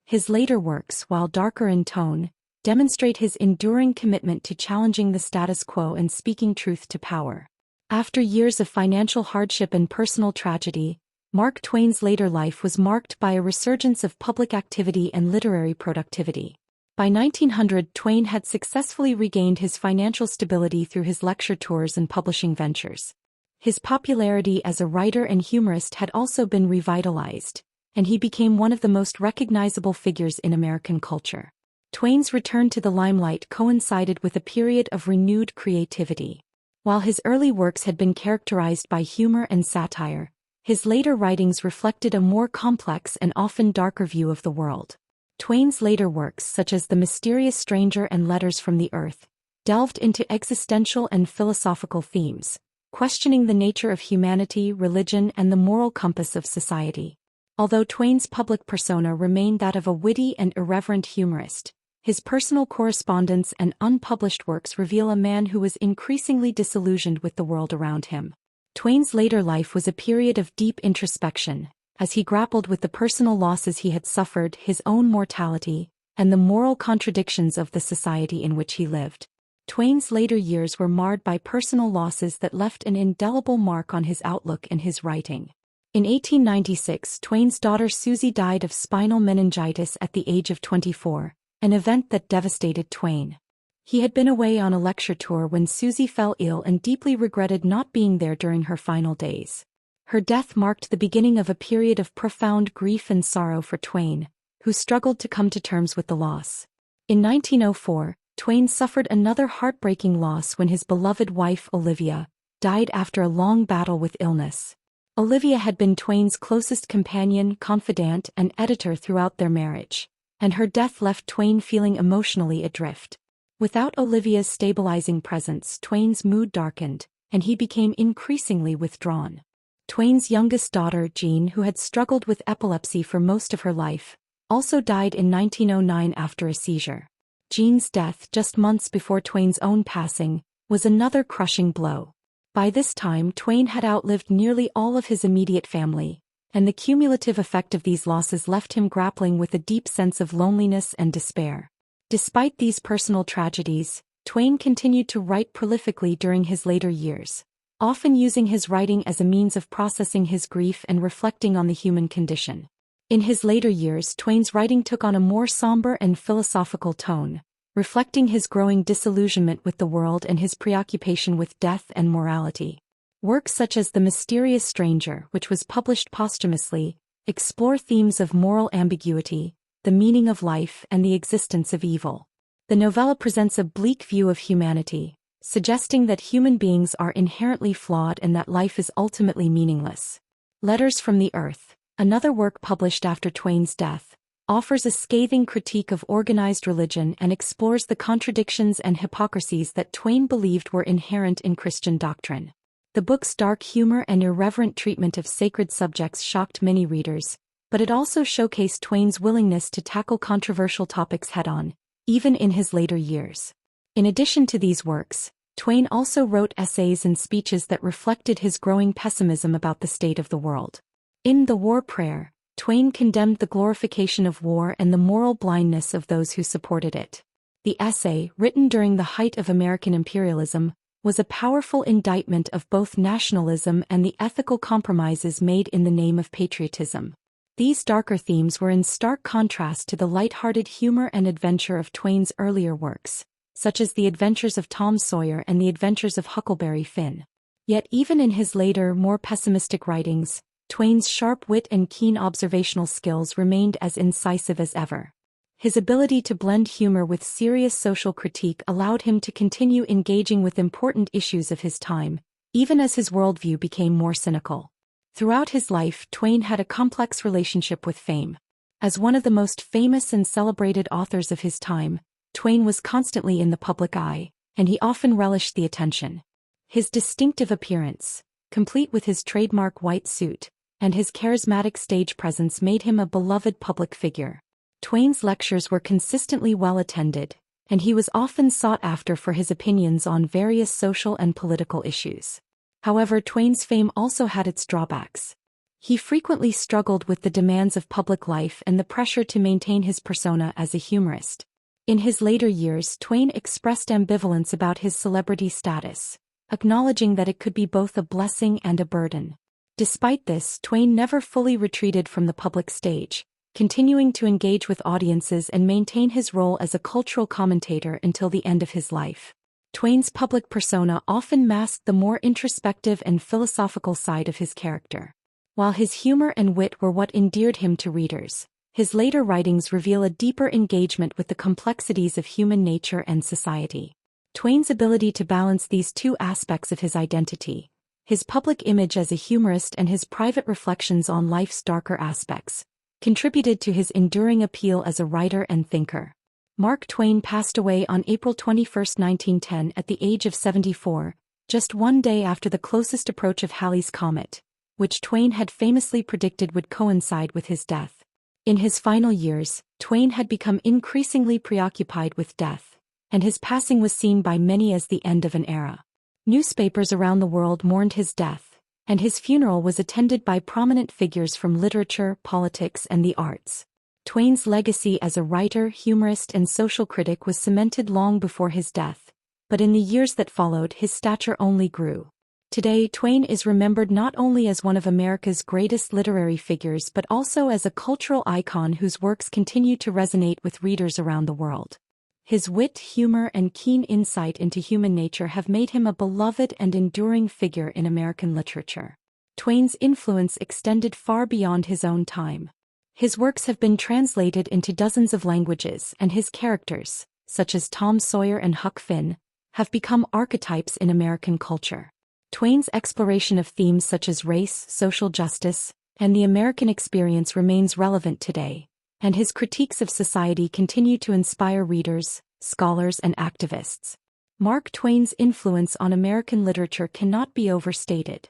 His later works, while darker in tone, demonstrate his enduring commitment to challenging the status quo and speaking truth to power. After years of financial hardship and personal tragedy, Mark Twain's later life was marked by a resurgence of public activity and literary productivity. By 1900, Twain had successfully regained his financial stability through his lecture tours and publishing ventures. His popularity as a writer and humorist had also been revitalized, and he became one of the most recognizable figures in American culture. Twain's return to the limelight coincided with a period of renewed creativity. While his early works had been characterized by humor and satire, his later writings reflected a more complex and often darker view of the world. Twain's later works, such as The Mysterious Stranger and Letters from the Earth, delved into existential and philosophical themes, questioning the nature of humanity, religion, and the moral compass of society. Although Twain's public persona remained that of a witty and irreverent humorist, his personal correspondence and unpublished works reveal a man who was increasingly disillusioned with the world around him. Twain's later life was a period of deep introspection, as he grappled with the personal losses he had suffered, his own mortality, and the moral contradictions of the society in which he lived. Twain's later years were marred by personal losses that left an indelible mark on his outlook and his writing. In 1896, Twain's daughter Susie died of spinal meningitis at the age of 24, an event that devastated Twain. He had been away on a lecture tour when Susie fell ill and deeply regretted not being there during her final days. Her death marked the beginning of a period of profound grief and sorrow for Twain, who struggled to come to terms with the loss. In 1904, Twain suffered another heartbreaking loss when his beloved wife Olivia died after a long battle with illness. Olivia had been Twain's closest companion, confidant, and editor throughout their marriage, and her death left Twain feeling emotionally adrift. Without Olivia's stabilizing presence, Twain's mood darkened, and he became increasingly withdrawn. Twain's youngest daughter, Jean, who had struggled with epilepsy for most of her life, also died in 1909 after a seizure. Jean's death, just months before Twain's own passing, was another crushing blow. By this time, Twain had outlived nearly all of his immediate family, and the cumulative effect of these losses left him grappling with a deep sense of loneliness and despair. Despite these personal tragedies, Twain continued to write prolifically during his later years, often using his writing as a means of processing his grief and reflecting on the human condition. In his later years, Twain's writing took on a more somber and philosophical tone, reflecting his growing disillusionment with the world and his preoccupation with death and morality. Works such as The Mysterious Stranger, which was published posthumously, explore themes of moral ambiguity, the meaning of life, and the existence of evil. The novella presents a bleak view of humanity, suggesting that human beings are inherently flawed and that life is ultimately meaningless. Letters from the Earth, another work published after Twain's death, offers a scathing critique of organized religion and explores the contradictions and hypocrisies that Twain believed were inherent in Christian doctrine. The book's dark humor and irreverent treatment of sacred subjects shocked many readers, but it also showcased Twain's willingness to tackle controversial topics head-on, even in his later years. In addition to these works, Twain also wrote essays and speeches that reflected his growing pessimism about the state of the world. In The War Prayer, Twain condemned the glorification of war and the moral blindness of those who supported it. The essay, written during the height of American imperialism, was a powerful indictment of both nationalism and the ethical compromises made in the name of patriotism. These darker themes were in stark contrast to the light-hearted humor and adventure of Twain's earlier works, such as The Adventures of Tom Sawyer and The Adventures of Huckleberry Finn. Yet even in his later, more pessimistic writings, Twain's sharp wit and keen observational skills remained as incisive as ever. His ability to blend humor with serious social critique allowed him to continue engaging with important issues of his time, even as his worldview became more cynical. Throughout his life, Twain had a complex relationship with fame. As one of the most famous and celebrated authors of his time, Twain was constantly in the public eye, and he often relished the attention. His distinctive appearance, complete with his trademark white suit, and his charismatic stage presence made him a beloved public figure. Twain's lectures were consistently well attended, and he was often sought after for his opinions on various social and political issues. However, Twain's fame also had its drawbacks. He frequently struggled with the demands of public life and the pressure to maintain his persona as a humorist. In his later years, Twain expressed ambivalence about his celebrity status, acknowledging that it could be both a blessing and a burden. Despite this, Twain never fully retreated from the public stage, continuing to engage with audiences and maintain his role as a cultural commentator until the end of his life. Twain's public persona often masked the more introspective and philosophical side of his character. While his humor and wit were what endeared him to readers, his later writings reveal a deeper engagement with the complexities of human nature and society. Twain's ability to balance these two aspects of his identity, his public image as a humorist and his private reflections on life's darker aspects, contributed to his enduring appeal as a writer and thinker. Mark Twain passed away on April 21, 1910 at the age of 74, just one day after the closest approach of Halley's Comet, which Twain had famously predicted would coincide with his death. In his final years, Twain had become increasingly preoccupied with death, and his passing was seen by many as the end of an era. Newspapers around the world mourned his death, and his funeral was attended by prominent figures from literature, politics, and the arts. Twain's legacy as a writer, humorist, and social critic was cemented long before his death, but in the years that followed, his stature only grew. Today, Twain is remembered not only as one of America's greatest literary figures but also as a cultural icon whose works continue to resonate with readers around the world. His wit, humor, and keen insight into human nature have made him a beloved and enduring figure in American literature. Twain's influence extended far beyond his own time. His works have been translated into dozens of languages, and his characters, such as Tom Sawyer and Huck Finn, have become archetypes in American culture. Twain's exploration of themes such as race, social justice, and the American experience remains relevant today, and his critiques of society continue to inspire readers, scholars, and activists. Mark Twain's influence on American literature cannot be overstated.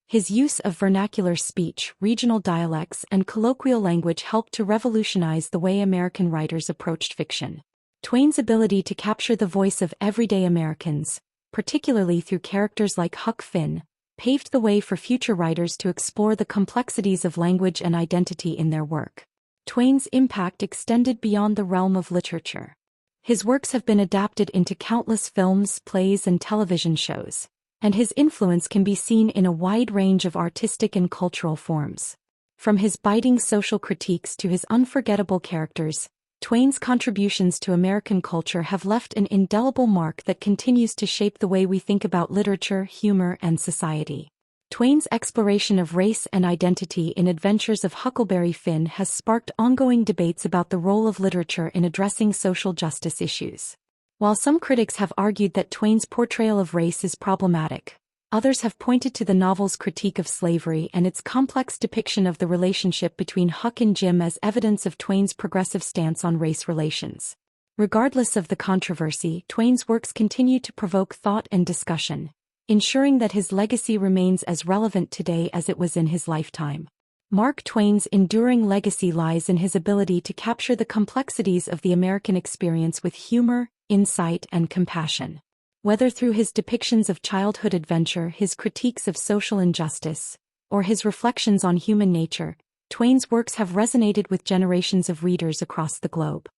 His use of vernacular speech, regional dialects, and colloquial language helped to revolutionize the way American writers approached fiction. Twain's ability to capture the voice of everyday Americans, particularly through characters like Huck Finn, paved the way for future writers to explore the complexities of language and identity in their work. Twain's impact extended beyond the realm of literature. His works have been adapted into countless films, plays, and television shows, and his influence can be seen in a wide range of artistic and cultural forms. From his biting social critiques to his unforgettable characters, Twain's contributions to American culture have left an indelible mark that continues to shape the way we think about literature, humor, and society. Twain's exploration of race and identity in Adventures of Huckleberry Finn has sparked ongoing debates about the role of literature in addressing social justice issues. While some critics have argued that Twain's portrayal of race is problematic, others have pointed to the novel's critique of slavery and its complex depiction of the relationship between Huck and Jim as evidence of Twain's progressive stance on race relations. Regardless of the controversy, Twain's works continue to provoke thought and discussion, ensuring that his legacy remains as relevant today as it was in his lifetime. Mark Twain's enduring legacy lies in his ability to capture the complexities of the American experience with humor, insight, and compassion. Whether through his depictions of childhood adventure, his critiques of social injustice, or his reflections on human nature, Twain's works have resonated with generations of readers across the globe.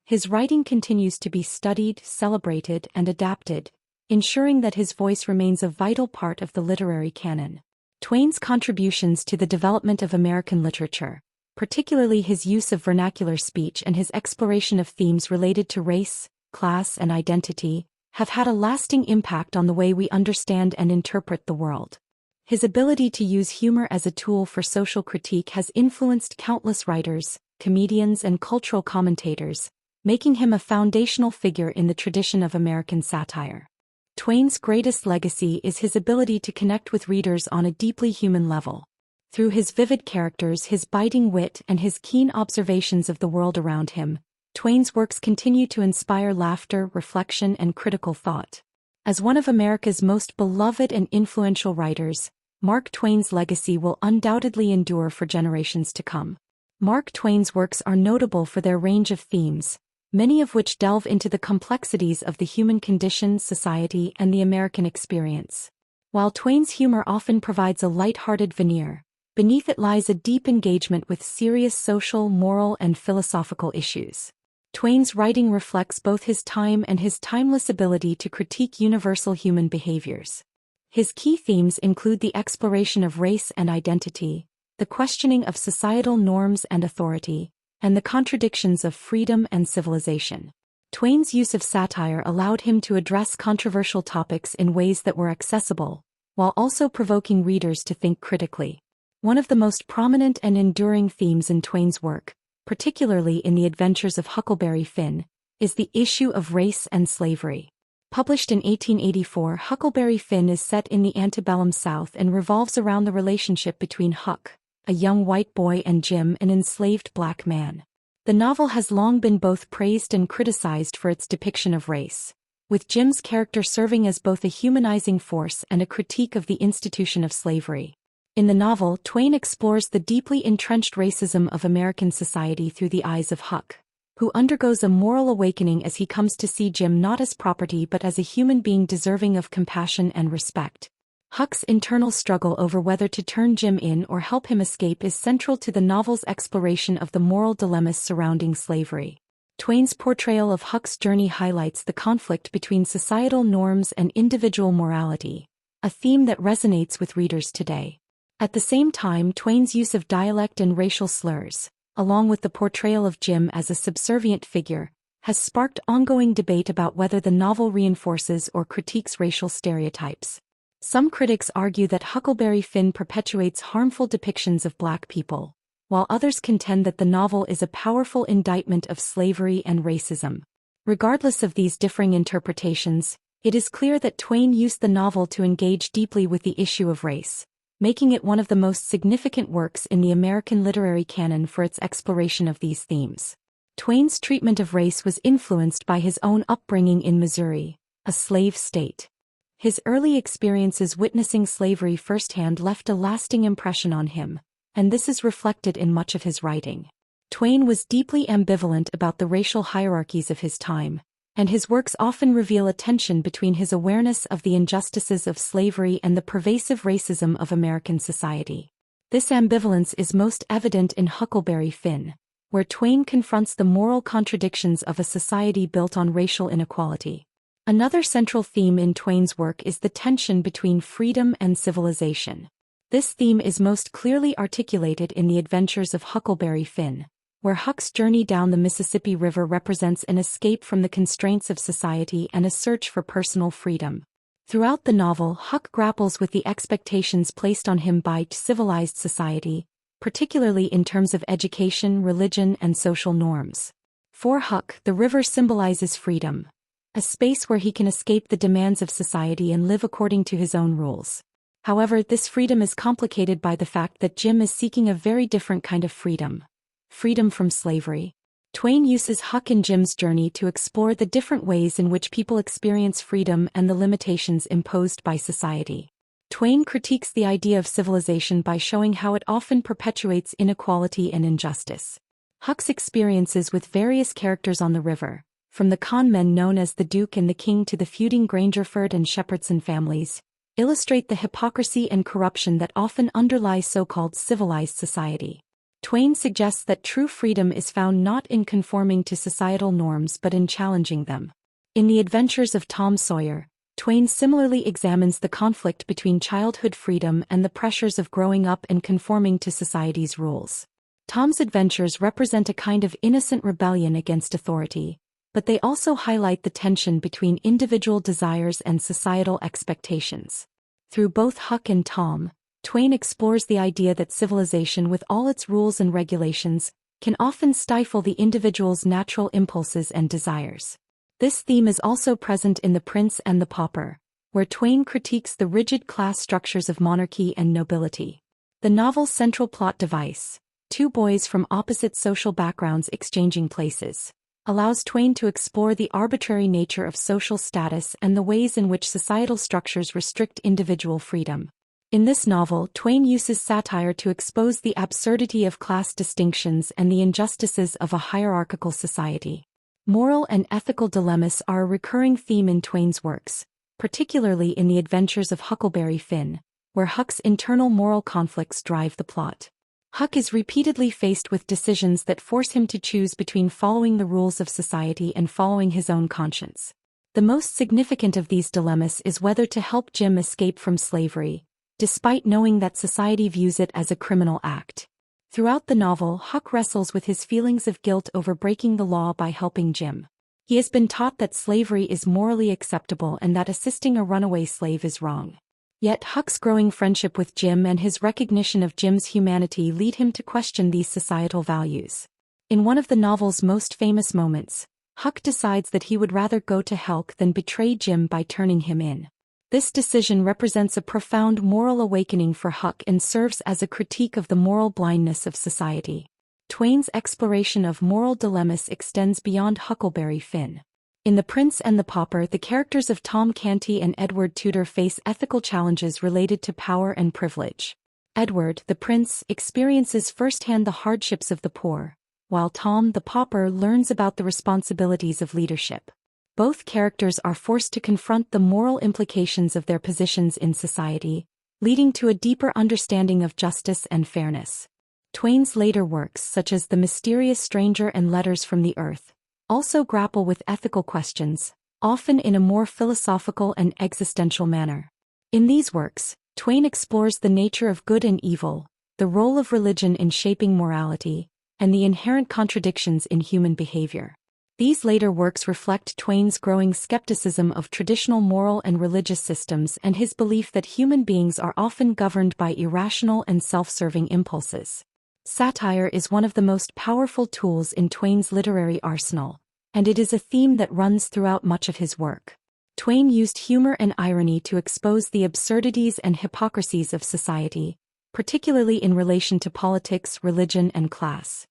His writing continues to be studied, celebrated, and adapted, ensuring that his voice remains a vital part of the literary canon. Twain's contributions to the development of American literature, particularly his use of vernacular speech and his exploration of themes related to race, class, and identity, have had a lasting impact on the way we understand and interpret the world. His ability to use humor as a tool for social critique has influenced countless writers, comedians, and cultural commentators, making him a foundational figure in the tradition of American satire. Twain's greatest legacy is his ability to connect with readers on a deeply human level. Through his vivid characters, his biting wit, and his keen observations of the world around him, Twain's works continue to inspire laughter, reflection, and critical thought. As one of America's most beloved and influential writers, Mark Twain's legacy will undoubtedly endure for generations to come. Mark Twain's works are notable for their range of themes, many of which delve into the complexities of the human condition, society, and the American experience. While Twain's humor often provides a light-hearted veneer, beneath it lies a deep engagement with serious social, moral, and philosophical issues. Twain's writing reflects both his time and his timeless ability to critique universal human behaviors. His key themes include the exploration of race and identity, the questioning of societal norms and authority, and the contradictions of freedom and civilization. Twain's use of satire allowed him to address controversial topics in ways that were accessible, while also provoking readers to think critically. One of the most prominent and enduring themes in Twain's work, particularly in The Adventures of Huckleberry Finn, is the issue of race and slavery. Published in 1884, Huckleberry Finn is set in the antebellum South and revolves around the relationship between Huck, a young white boy, and Jim, an enslaved black man. The novel has long been both praised and criticized for its depiction of race, with Jim's character serving as both a humanizing force and a critique of the institution of slavery. In the novel, Twain explores the deeply entrenched racism of American society through the eyes of Huck, who undergoes a moral awakening as he comes to see Jim not as property but as a human being deserving of compassion and respect. Huck's internal struggle over whether to turn Jim in or help him escape is central to the novel's exploration of the moral dilemmas surrounding slavery. Twain's portrayal of Huck's journey highlights the conflict between societal norms and individual morality, a theme that resonates with readers today. At the same time, Twain's use of dialect and racial slurs, along with the portrayal of Jim as a subservient figure, has sparked ongoing debate about whether the novel reinforces or critiques racial stereotypes. Some critics argue that Huckleberry Finn perpetuates harmful depictions of black people, while others contend that the novel is a powerful indictment of slavery and racism. Regardless of these differing interpretations, it is clear that Twain used the novel to engage deeply with the issue of race, making it one of the most significant works in the American literary canon for its exploration of these themes. Twain's treatment of race was influenced by his own upbringing in Missouri, a slave state. His early experiences witnessing slavery firsthand left a lasting impression on him, and this is reflected in much of his writing. Twain was deeply ambivalent about the racial hierarchies of his time, and his works often reveal a tension between his awareness of the injustices of slavery and the pervasive racism of American society. This ambivalence is most evident in Huckleberry Finn, where Twain confronts the moral contradictions of a society built on racial inequality. Another central theme in Twain's work is the tension between freedom and civilization. This theme is most clearly articulated in The Adventures of Huckleberry Finn, where Huck's journey down the Mississippi River represents an escape from the constraints of society and a search for personal freedom. Throughout the novel, Huck grapples with the expectations placed on him by civilized society, particularly in terms of education, religion, and social norms. For Huck, the river symbolizes freedom, a space where he can escape the demands of society and live according to his own rules. However, this freedom is complicated by the fact that Jim is seeking a very different kind of freedom from slavery. Twain uses Huck and Jim's journey to explore the different ways in which people experience freedom and the limitations imposed by society. Twain critiques the idea of civilization by showing how it often perpetuates inequality and injustice. Huck's experiences with various characters on the river, from the con men known as the Duke and the King to the feuding Grangerford and Shepherdson families, illustrate the hypocrisy and corruption that often underlies so-called civilized society. Twain suggests that true freedom is found not in conforming to societal norms but in challenging them. In The Adventures of Tom Sawyer, Twain similarly examines the conflict between childhood freedom and the pressures of growing up and conforming to society's rules. Tom's adventures represent a kind of innocent rebellion against authority, but they also highlight the tension between individual desires and societal expectations. Through both Huck and Tom, Twain explores the idea that civilization with all its rules and regulations can often stifle the individual's natural impulses and desires. This theme is also present in The Prince and the Pauper, where Twain critiques the rigid class structures of monarchy and nobility. The novel's central plot device, two boys from opposite social backgrounds exchanging places, allows Twain to explore the arbitrary nature of social status and the ways in which societal structures restrict individual freedom. In this novel, Twain uses satire to expose the absurdity of class distinctions and the injustices of a hierarchical society. Moral and ethical dilemmas are a recurring theme in Twain's works, particularly in The Adventures of Huckleberry Finn, where Huck's internal moral conflicts drive the plot. Huck is repeatedly faced with decisions that force him to choose between following the rules of society and following his own conscience. The most significant of these dilemmas is whether to help Jim escape from slavery, despite knowing that society views it as a criminal act. Throughout the novel, Huck wrestles with his feelings of guilt over breaking the law by helping Jim. He has been taught that slavery is morally acceptable and that assisting a runaway slave is wrong. Yet Huck's growing friendship with Jim and his recognition of Jim's humanity lead him to question these societal values. In one of the novel's most famous moments, Huck decides that he would rather go to hell than betray Jim by turning him in. This decision represents a profound moral awakening for Huck and serves as a critique of the moral blindness of society. Twain's exploration of moral dilemmas extends beyond Huckleberry Finn. In The Prince and the Pauper, the characters of Tom Canty and Edward Tudor face ethical challenges related to power and privilege. Edward, the prince, experiences firsthand the hardships of the poor, while Tom, the pauper, learns about the responsibilities of leadership. Both characters are forced to confront the moral implications of their positions in society, leading to a deeper understanding of justice and fairness. Twain's later works, such as The Mysterious Stranger and Letters from the Earth, also grapple with ethical questions, often in a more philosophical and existential manner. In these works, Twain explores the nature of good and evil, the role of religion in shaping morality, and the inherent contradictions in human behavior. These later works reflect Twain's growing skepticism of traditional moral and religious systems and his belief that human beings are often governed by irrational and self-serving impulses. Satire is one of the most powerful tools in Twain's literary arsenal, and it is a theme that runs throughout much of his work. Twain used humor and irony to expose the absurdities and hypocrisies of society, particularly in relation to politics, religion, and class.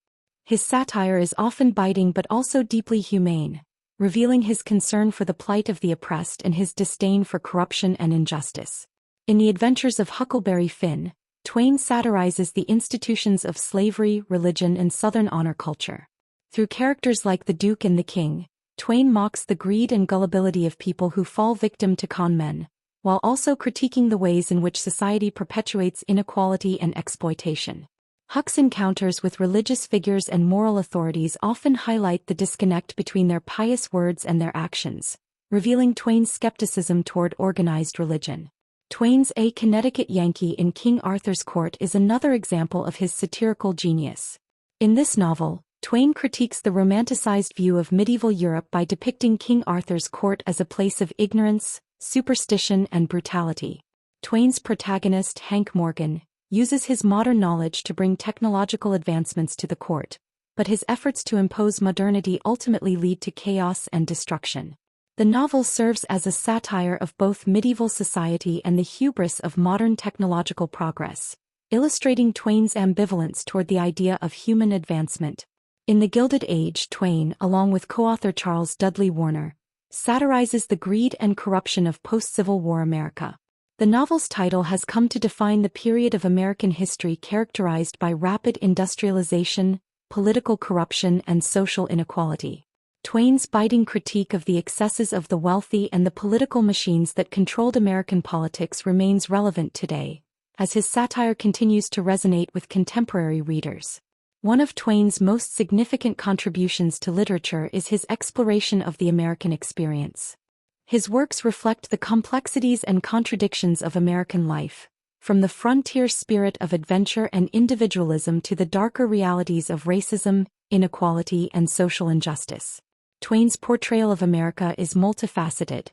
His satire is often biting but also deeply humane, revealing his concern for the plight of the oppressed and his disdain for corruption and injustice. In The Adventures of Huckleberry Finn, Twain satirizes the institutions of slavery, religion, and Southern honor culture. Through characters like the Duke and the King, Twain mocks the greed and gullibility of people who fall victim to con men, while also critiquing the ways in which society perpetuates inequality and exploitation. Huck's encounters with religious figures and moral authorities often highlight the disconnect between their pious words and their actions, revealing Twain's skepticism toward organized religion. Twain's A Connecticut Yankee in King Arthur's Court is another example of his satirical genius. In this novel, Twain critiques the romanticized view of medieval Europe by depicting King Arthur's court as a place of ignorance, superstition, and brutality. Twain's protagonist, Hank Morgan, uses his modern knowledge to bring technological advancements to the court, but his efforts to impose modernity ultimately lead to chaos and destruction. The novel serves as a satire of both medieval society and the hubris of modern technological progress, illustrating Twain's ambivalence toward the idea of human advancement. In The Gilded Age, Twain, along with co-author Charles Dudley Warner, satirizes the greed and corruption of post-Civil War America. The novel's title has come to define the period of American history characterized by rapid industrialization, political corruption, and social inequality. Twain's biting critique of the excesses of the wealthy and the political machines that controlled American politics remains relevant today, as his satire continues to resonate with contemporary readers. One of Twain's most significant contributions to literature is his exploration of the American experience. His works reflect the complexities and contradictions of American life, from the frontier spirit of adventure and individualism to the darker realities of racism, inequality, and social injustice. Twain's portrayal of America is multifaceted.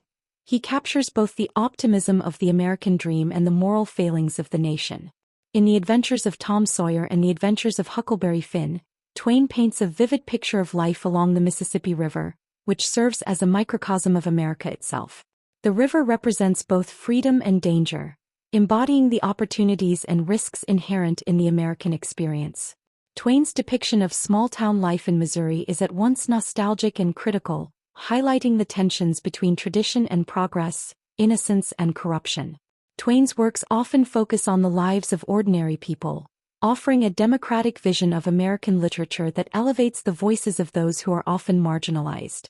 He captures both the optimism of the American dream and the moral failings of the nation. In The Adventures of Tom Sawyer and The Adventures of Huckleberry Finn, Twain paints a vivid picture of life along the Mississippi River, which serves as a microcosm of America itself. The river represents both freedom and danger, embodying the opportunities and risks inherent in the American experience. Twain's depiction of small-town life in Missouri is at once nostalgic and critical, highlighting the tensions between tradition and progress, innocence and corruption. Twain's works often focus on the lives of ordinary people, offering a democratic vision of American literature that elevates the voices of those who are often marginalized.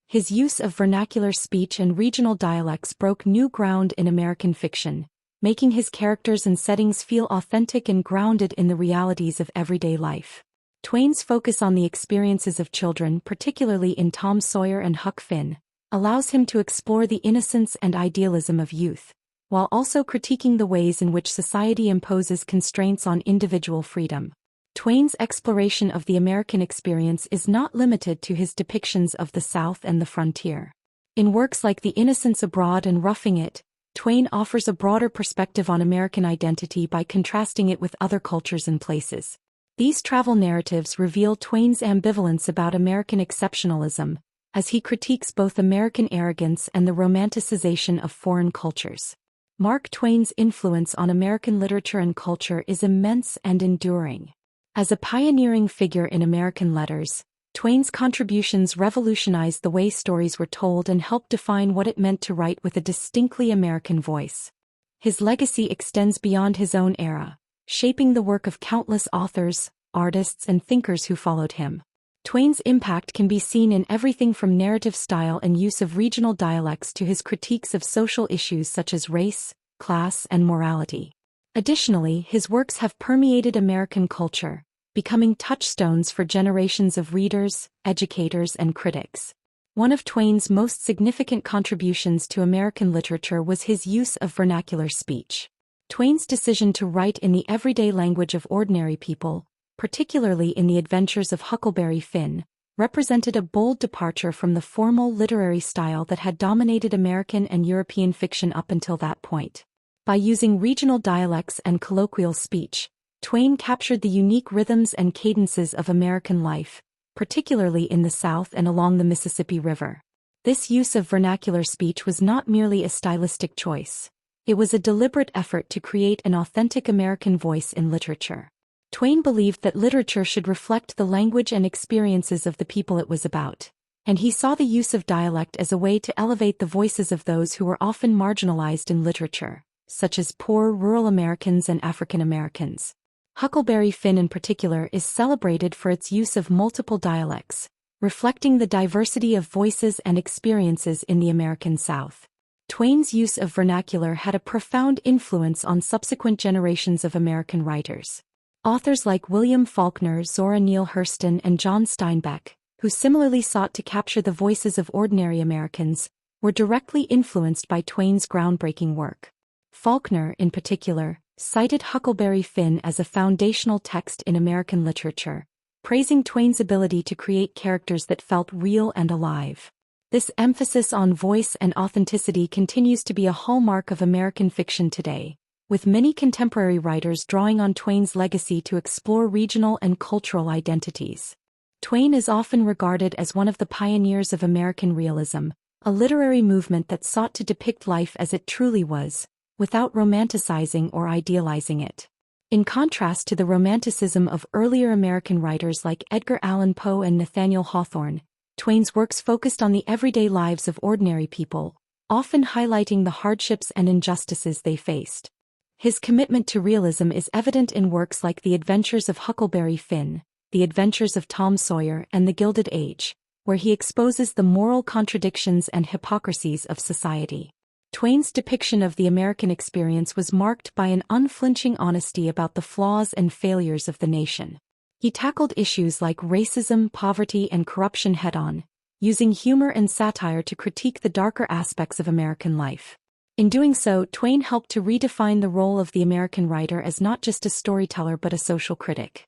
His use of vernacular speech and regional dialects broke new ground in American fiction, making his characters and settings feel authentic and grounded in the realities of everyday life. Twain's focus on the experiences of children, particularly in Tom Sawyer and Huck Finn, allows him to explore the innocence and idealism of youth, while also critiquing the ways in which society imposes constraints on individual freedom. Twain's exploration of the American experience is not limited to his depictions of the South and the frontier. In works like The Innocents Abroad and Roughing It, Twain offers a broader perspective on American identity by contrasting it with other cultures and places. These travel narratives reveal Twain's ambivalence about American exceptionalism, as he critiques both American arrogance and the romanticization of foreign cultures. Mark Twain's influence on American literature and culture is immense and enduring. As a pioneering figure in American letters, Twain's contributions revolutionized the way stories were told and helped define what it meant to write with a distinctly American voice. His legacy extends beyond his own era, shaping the work of countless authors, artists, and thinkers who followed him. Twain's impact can be seen in everything from narrative style and use of regional dialects to his critiques of social issues such as race, class, and morality. Additionally, his works have permeated American culture, becoming touchstones for generations of readers, educators, and critics. One of Twain's most significant contributions to American literature was his use of vernacular speech. Twain's decision to write in the everyday language of ordinary people, particularly in The Adventures of Huckleberry Finn, represented a bold departure from the formal literary style that had dominated American and European fiction up until that point. By using regional dialects and colloquial speech, Twain captured the unique rhythms and cadences of American life, particularly in the South and along the Mississippi River. This use of vernacular speech was not merely a stylistic choice. It was a deliberate effort to create an authentic American voice in literature. Twain believed that literature should reflect the language and experiences of the people it was about, and he saw the use of dialect as a way to elevate the voices of those who were often marginalized in literature, such as poor rural Americans and African Americans. Huckleberry Finn in particular is celebrated for its use of multiple dialects, reflecting the diversity of voices and experiences in the American South. Twain's use of vernacular had a profound influence on subsequent generations of American writers. Authors like William Faulkner, Zora Neale Hurston, and John Steinbeck, who similarly sought to capture the voices of ordinary Americans, were directly influenced by Twain's groundbreaking work. Faulkner, in particular, cited Huckleberry Finn as a foundational text in American literature, praising Twain's ability to create characters that felt real and alive. This emphasis on voice and authenticity continues to be a hallmark of American fiction today, with many contemporary writers drawing on Twain's legacy to explore regional and cultural identities. Twain is often regarded as one of the pioneers of American realism, a literary movement that sought to depict life as it truly was, without romanticizing or idealizing it. In contrast to the romanticism of earlier American writers like Edgar Allan Poe and Nathaniel Hawthorne, Twain's works focused on the everyday lives of ordinary people, often highlighting the hardships and injustices they faced. His commitment to realism is evident in works like The Adventures of Huckleberry Finn, The Adventures of Tom Sawyer, and The Gilded Age, where he exposes the moral contradictions and hypocrisies of society. Twain's depiction of the American experience was marked by an unflinching honesty about the flaws and failures of the nation. He tackled issues like racism, poverty, and corruption head-on, using humor and satire to critique the darker aspects of American life. In doing so, Twain helped to redefine the role of the American writer as not just a storyteller but a social critic.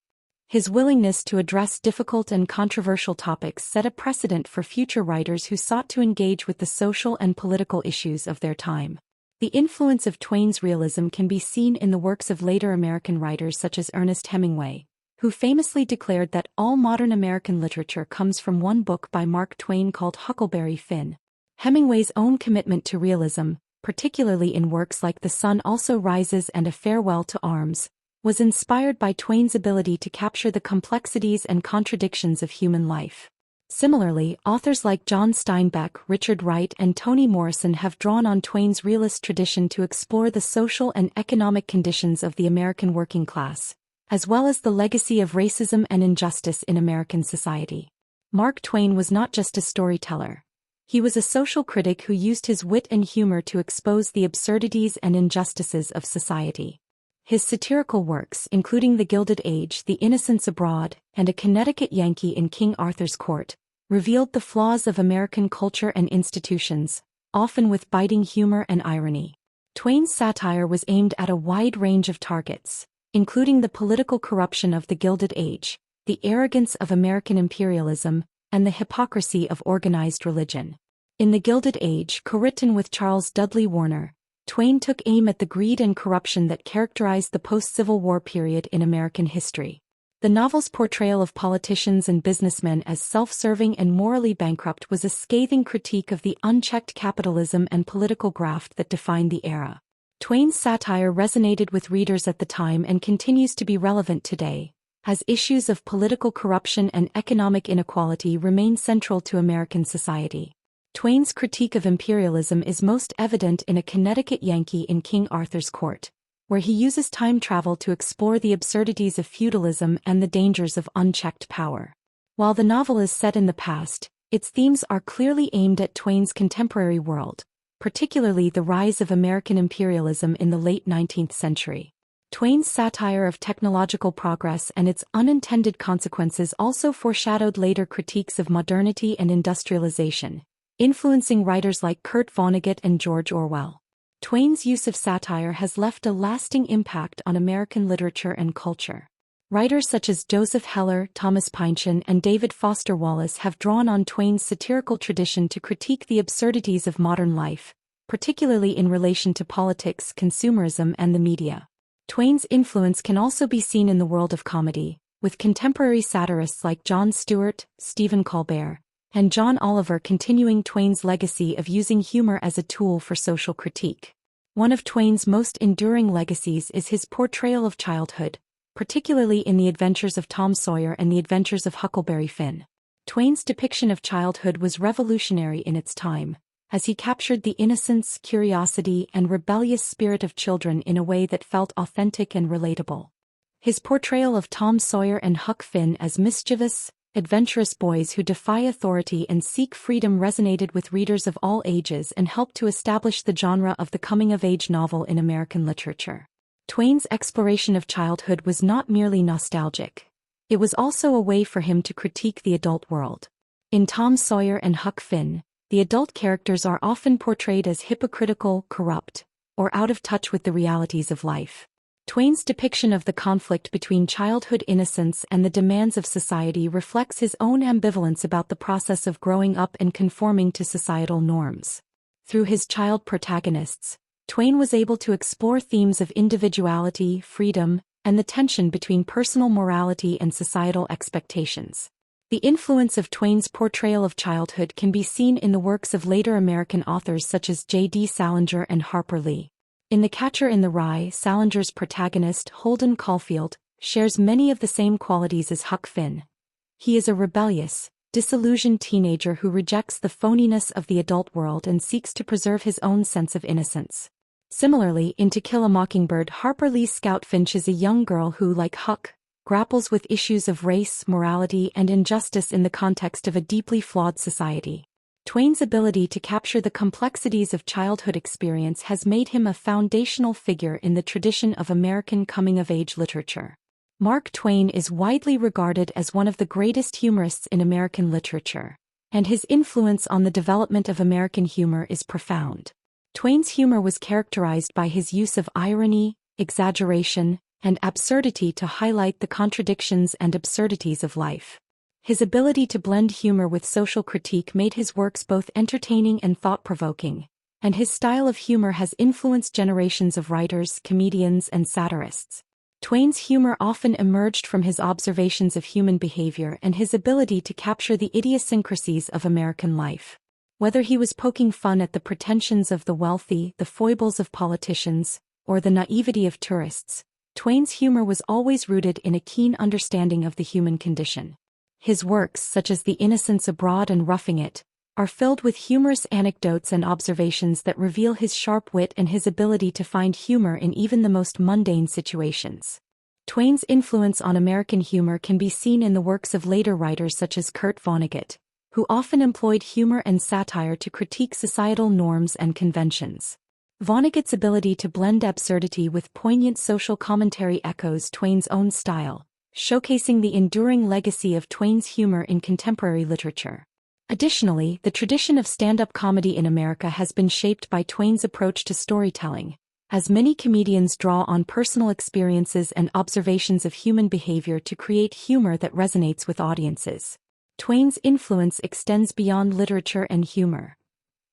His willingness to address difficult and controversial topics set a precedent for future writers who sought to engage with the social and political issues of their time. The influence of Twain's realism can be seen in the works of later American writers such as Ernest Hemingway, who famously declared that all modern American literature comes from one book by Mark Twain called Huckleberry Finn. Hemingway's own commitment to realism, particularly in works like The Sun Also Rises and A Farewell to Arms, was inspired by Twain's ability to capture the complexities and contradictions of human life. Similarly, authors like John Steinbeck, Richard Wright, and Toni Morrison have drawn on Twain's realist tradition to explore the social and economic conditions of the American working class, as well as the legacy of racism and injustice in American society. Mark Twain was not just a storyteller. He was a social critic who used his wit and humor to expose the absurdities and injustices of society. His satirical works, including The Gilded Age, The Innocents Abroad, and A Connecticut Yankee in King Arthur's Court, revealed the flaws of American culture and institutions, often with biting humor and irony. Twain's satire was aimed at a wide range of targets, including the political corruption of the Gilded Age, the arrogance of American imperialism, and the hypocrisy of organized religion. In The Gilded Age, co-written with Charles Dudley Warner, Twain took aim at the greed and corruption that characterized the post-Civil War period in American history. The novel's portrayal of politicians and businessmen as self-serving and morally bankrupt was a scathing critique of the unchecked capitalism and political graft that defined the era. Twain's satire resonated with readers at the time and continues to be relevant today, as issues of political corruption and economic inequality remain central to American society. Twain's critique of imperialism is most evident in A Connecticut Yankee in King Arthur's Court, where he uses time travel to explore the absurdities of feudalism and the dangers of unchecked power. While the novel is set in the past, its themes are clearly aimed at Twain's contemporary world, particularly the rise of American imperialism in the late 19th century. Twain's satire of technological progress and its unintended consequences also foreshadowed later critiques of modernity and industrialization, influencing writers like Kurt Vonnegut and George Orwell. Twain's use of satire has left a lasting impact on American literature and culture. Writers such as Joseph Heller, Thomas Pynchon, and David Foster Wallace have drawn on Twain's satirical tradition to critique the absurdities of modern life, particularly in relation to politics, consumerism, and the media. Twain's influence can also be seen in the world of comedy, with contemporary satirists like Jon Stewart, Stephen Colbert, and John Oliver continuing Twain's legacy of using humor as a tool for social critique. One of Twain's most enduring legacies is his portrayal of childhood, particularly in The Adventures of Tom Sawyer and The Adventures of Huckleberry Finn. Twain's depiction of childhood was revolutionary in its time, as he captured the innocence, curiosity, and rebellious spirit of children in a way that felt authentic and relatable. His portrayal of Tom Sawyer and Huck Finn as mischievous, adventurous boys who defy authority and seek freedom resonated with readers of all ages and helped to establish the genre of the coming-of-age novel in American literature. Twain's exploration of childhood was not merely nostalgic. It was also a way for him to critique the adult world. In Tom Sawyer and Huck Finn, the adult characters are often portrayed as hypocritical, corrupt, or out of touch with the realities of life. Twain's depiction of the conflict between childhood innocence and the demands of society reflects his own ambivalence about the process of growing up and conforming to societal norms. Through his child protagonists, Twain was able to explore themes of individuality, freedom, and the tension between personal morality and societal expectations. The influence of Twain's portrayal of childhood can be seen in the works of later American authors such as J.D. Salinger and Harper Lee. In The Catcher in the Rye, Salinger's protagonist, Holden Caulfield, shares many of the same qualities as Huck Finn. He is a rebellious, disillusioned teenager who rejects the phoniness of the adult world and seeks to preserve his own sense of innocence. Similarly, in To Kill a Mockingbird, Harper Lee Scout Finch is a young girl who, like Huck, grapples with issues of race, morality, and injustice in the context of a deeply flawed society. Twain's ability to capture the complexities of childhood experience has made him a foundational figure in the tradition of American coming-of-age literature. Mark Twain is widely regarded as one of the greatest humorists in American literature, and his influence on the development of American humor is profound. Twain's humor was characterized by his use of irony, exaggeration, and absurdity to highlight the contradictions and absurdities of life. His ability to blend humor with social critique made his works both entertaining and thought-provoking, and his style of humor has influenced generations of writers, comedians, and satirists. Twain's humor often emerged from his observations of human behavior and his ability to capture the idiosyncrasies of American life. Whether he was poking fun at the pretensions of the wealthy, the foibles of politicians, or the naivety of tourists, Twain's humor was always rooted in a keen understanding of the human condition. His works, such as The Innocents Abroad and Roughing It, are filled with humorous anecdotes and observations that reveal his sharp wit and his ability to find humor in even the most mundane situations. Twain's influence on American humor can be seen in the works of later writers such as Kurt Vonnegut, who often employed humor and satire to critique societal norms and conventions. Vonnegut's ability to blend absurdity with poignant social commentary echoes Twain's own style, showcasing the enduring legacy of Twain's humor in contemporary literature. Additionally, the tradition of stand-up comedy in America has been shaped by Twain's approach to storytelling, as many comedians draw on personal experiences and observations of human behavior to create humor that resonates with audiences. Twain's influence extends beyond literature and humor.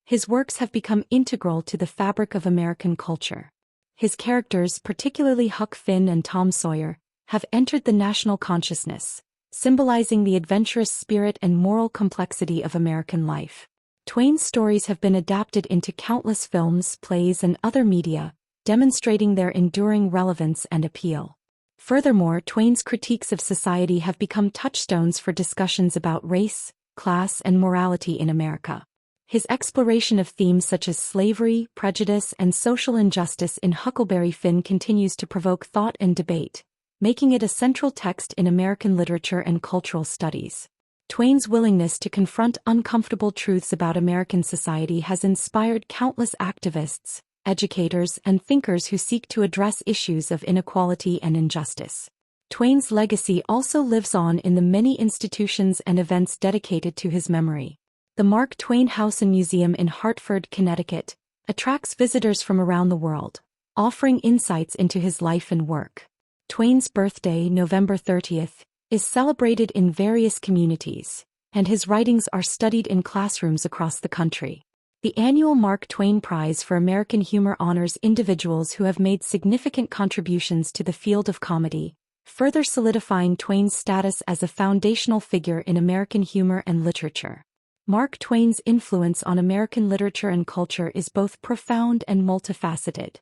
His works have become integral to the fabric of American culture. His characters, particularly Huck Finn and Tom Sawyer, have entered the national consciousness, symbolizing the adventurous spirit and moral complexity of American life. Twain's stories have been adapted into countless films, plays, and other media, demonstrating their enduring relevance and appeal. Furthermore, Twain's critiques of society have become touchstones for discussions about race, class, and morality in America. His exploration of themes such as slavery, prejudice, and social injustice in Huckleberry Finn continues to provoke thought and debate, making it a central text in American literature and cultural studies. Twain's willingness to confront uncomfortable truths about American society has inspired countless activists, educators, and thinkers who seek to address issues of inequality and injustice. Twain's legacy also lives on in the many institutions and events dedicated to his memory. The Mark Twain House and Museum in Hartford, Connecticut, attracts visitors from around the world, offering insights into his life and work. Twain's birthday, November 30th, is celebrated in various communities, and his writings are studied in classrooms across the country. The annual Mark Twain Prize for American Humor honors individuals who have made significant contributions to the field of comedy, further solidifying Twain's status as a foundational figure in American humor and literature. Mark Twain's influence on American literature and culture is both profound and multifaceted.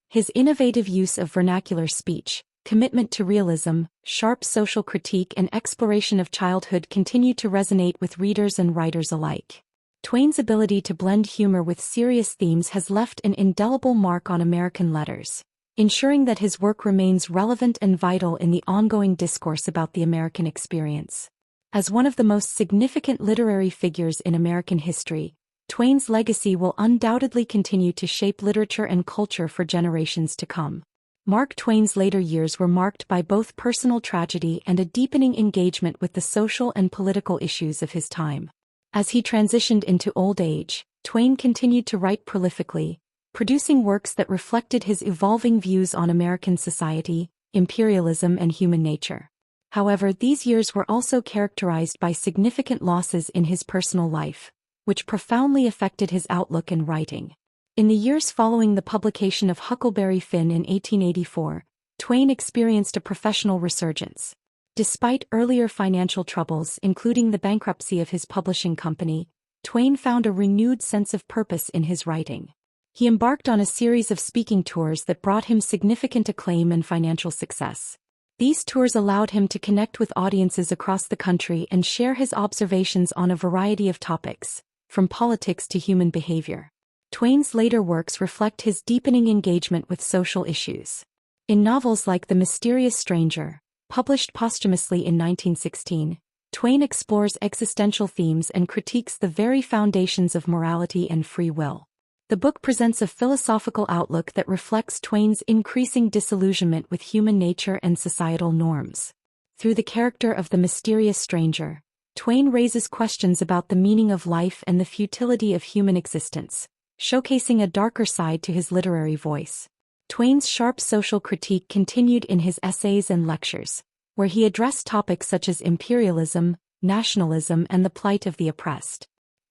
His innovative use of vernacular speech, commitment to realism, sharp social critique, and exploration of childhood continue to resonate with readers and writers alike. Twain's ability to blend humor with serious themes has left an indelible mark on American letters, ensuring that his work remains relevant and vital in the ongoing discourse about the American experience. As one of the most significant literary figures in American history, Twain's legacy will undoubtedly continue to shape literature and culture for generations to come. Mark Twain's later years were marked by both personal tragedy and a deepening engagement with the social and political issues of his time. As he transitioned into old age, Twain continued to write prolifically, producing works that reflected his evolving views on American society, imperialism, and human nature. However, these years were also characterized by significant losses in his personal life, which profoundly affected his outlook and writing. In the years following the publication of Huckleberry Finn in 1884, Twain experienced a professional resurgence. Despite earlier financial troubles, including the bankruptcy of his publishing company, Twain found a renewed sense of purpose in his writing. He embarked on a series of speaking tours that brought him significant acclaim and financial success. These tours allowed him to connect with audiences across the country and share his observations on a variety of topics, from politics to human behavior. Twain's later works reflect his deepening engagement with social issues. In novels like The Mysterious Stranger, published posthumously in 1916, Twain explores existential themes and critiques the very foundations of morality and free will. The book presents a philosophical outlook that reflects Twain's increasing disillusionment with human nature and societal norms. Through the character of the mysterious stranger, Twain raises questions about the meaning of life and the futility of human existence, showcasing a darker side to his literary voice. Twain's sharp social critique continued in his essays and lectures, where he addressed topics such as imperialism, nationalism, and the plight of the oppressed.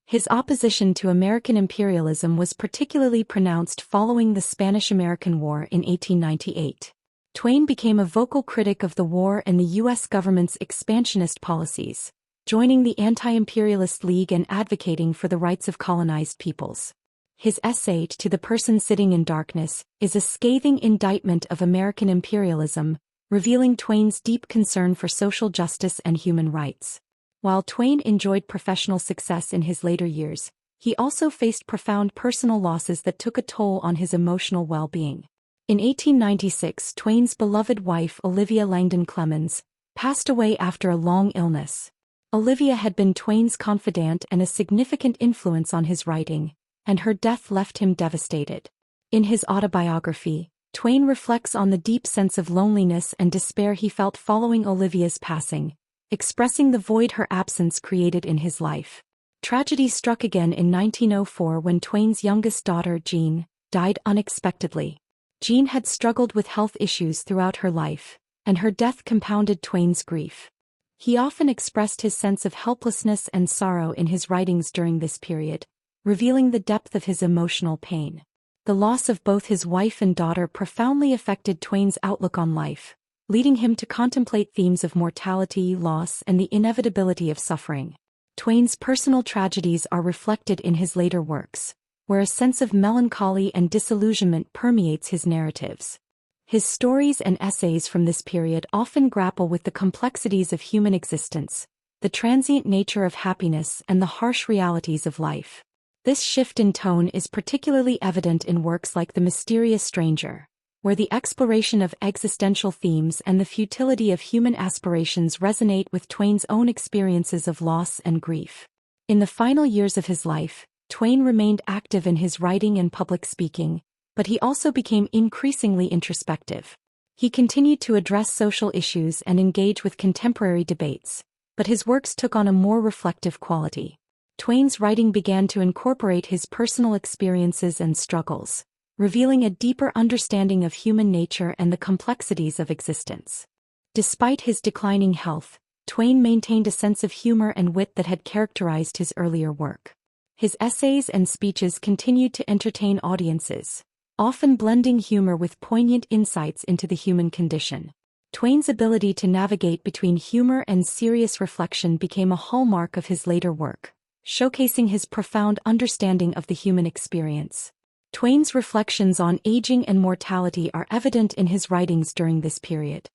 His opposition to American imperialism was particularly pronounced following the Spanish-American War in 1898. Twain became a vocal critic of the war and the U.S. government's expansionist policies, joining the Anti-Imperialist League and advocating for the rights of colonized peoples. His essay To the Person Sitting in Darkness is a scathing indictment of American imperialism, revealing Twain's deep concern for social justice and human rights. While Twain enjoyed professional success in his later years, he also faced profound personal losses that took a toll on his emotional well-being. In 1896, Twain's beloved wife Olivia Langdon Clemens passed away after a long illness. Olivia had been Twain's confidant and a significant influence on his writing, and her death left him devastated. In his autobiography, Twain reflects on the deep sense of loneliness and despair he felt following Olivia's passing, expressing the void her absence created in his life. Tragedy struck again in 1904 when Twain's youngest daughter, Jean, died unexpectedly. Jean had struggled with health issues throughout her life, and her death compounded Twain's grief. He often expressed his sense of helplessness and sorrow in his writings during this period, revealing the depth of his emotional pain. The loss of both his wife and daughter profoundly affected Twain's outlook on life, leading him to contemplate themes of mortality, loss, and the inevitability of suffering. Twain's personal tragedies are reflected in his later works, where a sense of melancholy and disillusionment permeates his narratives. His stories and essays from this period often grapple with the complexities of human existence, the transient nature of happiness, and the harsh realities of life. This shift in tone is particularly evident in works like The Mysterious Stranger, where the exploration of existential themes and the futility of human aspirations resonate with Twain's own experiences of loss and grief. In the final years of his life, Twain remained active in his writing and public speaking, but he also became increasingly introspective. He continued to address social issues and engage with contemporary debates, but his works took on a more reflective quality. Twain's writing began to incorporate his personal experiences and struggles, revealing a deeper understanding of human nature and the complexities of existence. Despite his declining health, Twain maintained a sense of humor and wit that had characterized his earlier work. His essays and speeches continued to entertain audiences, often blending humor with poignant insights into the human condition. Twain's ability to navigate between humor and serious reflection became a hallmark of his later work, showcasing his profound understanding of the human experience. Twain's reflections on aging and mortality are evident in his writings during this period.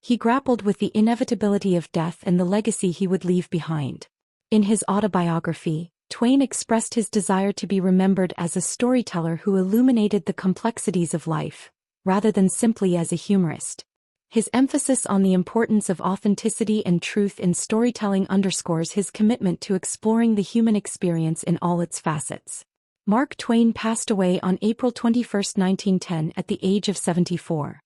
He grappled with the inevitability of death and the legacy he would leave behind. In his autobiography, Twain expressed his desire to be remembered as a storyteller who illuminated the complexities of life, rather than simply as a humorist. His emphasis on the importance of authenticity and truth in storytelling underscores his commitment to exploring the human experience in all its facets. Mark Twain passed away on April 21, 1910 at the age of 74.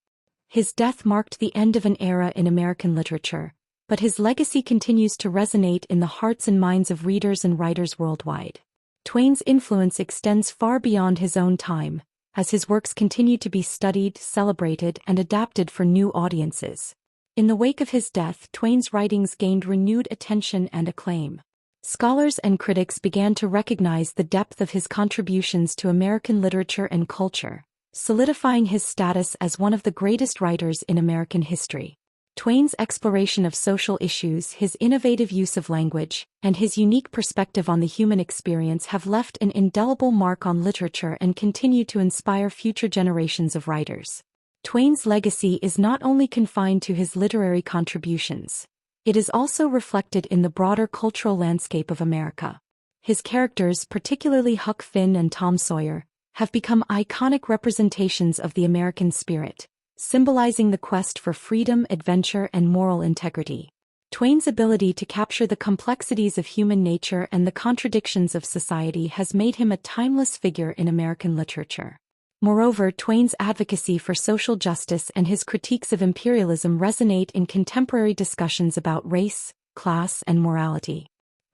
His death marked the end of an era in American literature, but his legacy continues to resonate in the hearts and minds of readers and writers worldwide. Twain's influence extends far beyond his own time, as his works continue to be studied, celebrated, and adapted for new audiences. In the wake of his death, Twain's writings gained renewed attention and acclaim. Scholars and critics began to recognize the depth of his contributions to American literature and culture, solidifying his status as one of the greatest writers in American history. Twain's exploration of social issues, his innovative use of language, and his unique perspective on the human experience have left an indelible mark on literature and continue to inspire future generations of writers. Twain's legacy is not only confined to his literary contributions. It is also reflected in the broader cultural landscape of America. His characters, particularly Huck Finn and Tom Sawyer, have become iconic representations of the American spirit, symbolizing the quest for freedom, adventure, and moral integrity. Twain's ability to capture the complexities of human nature and the contradictions of society has made him a timeless figure in American literature. Moreover, Twain's advocacy for social justice and his critiques of imperialism resonate in contemporary discussions about race, class, and morality.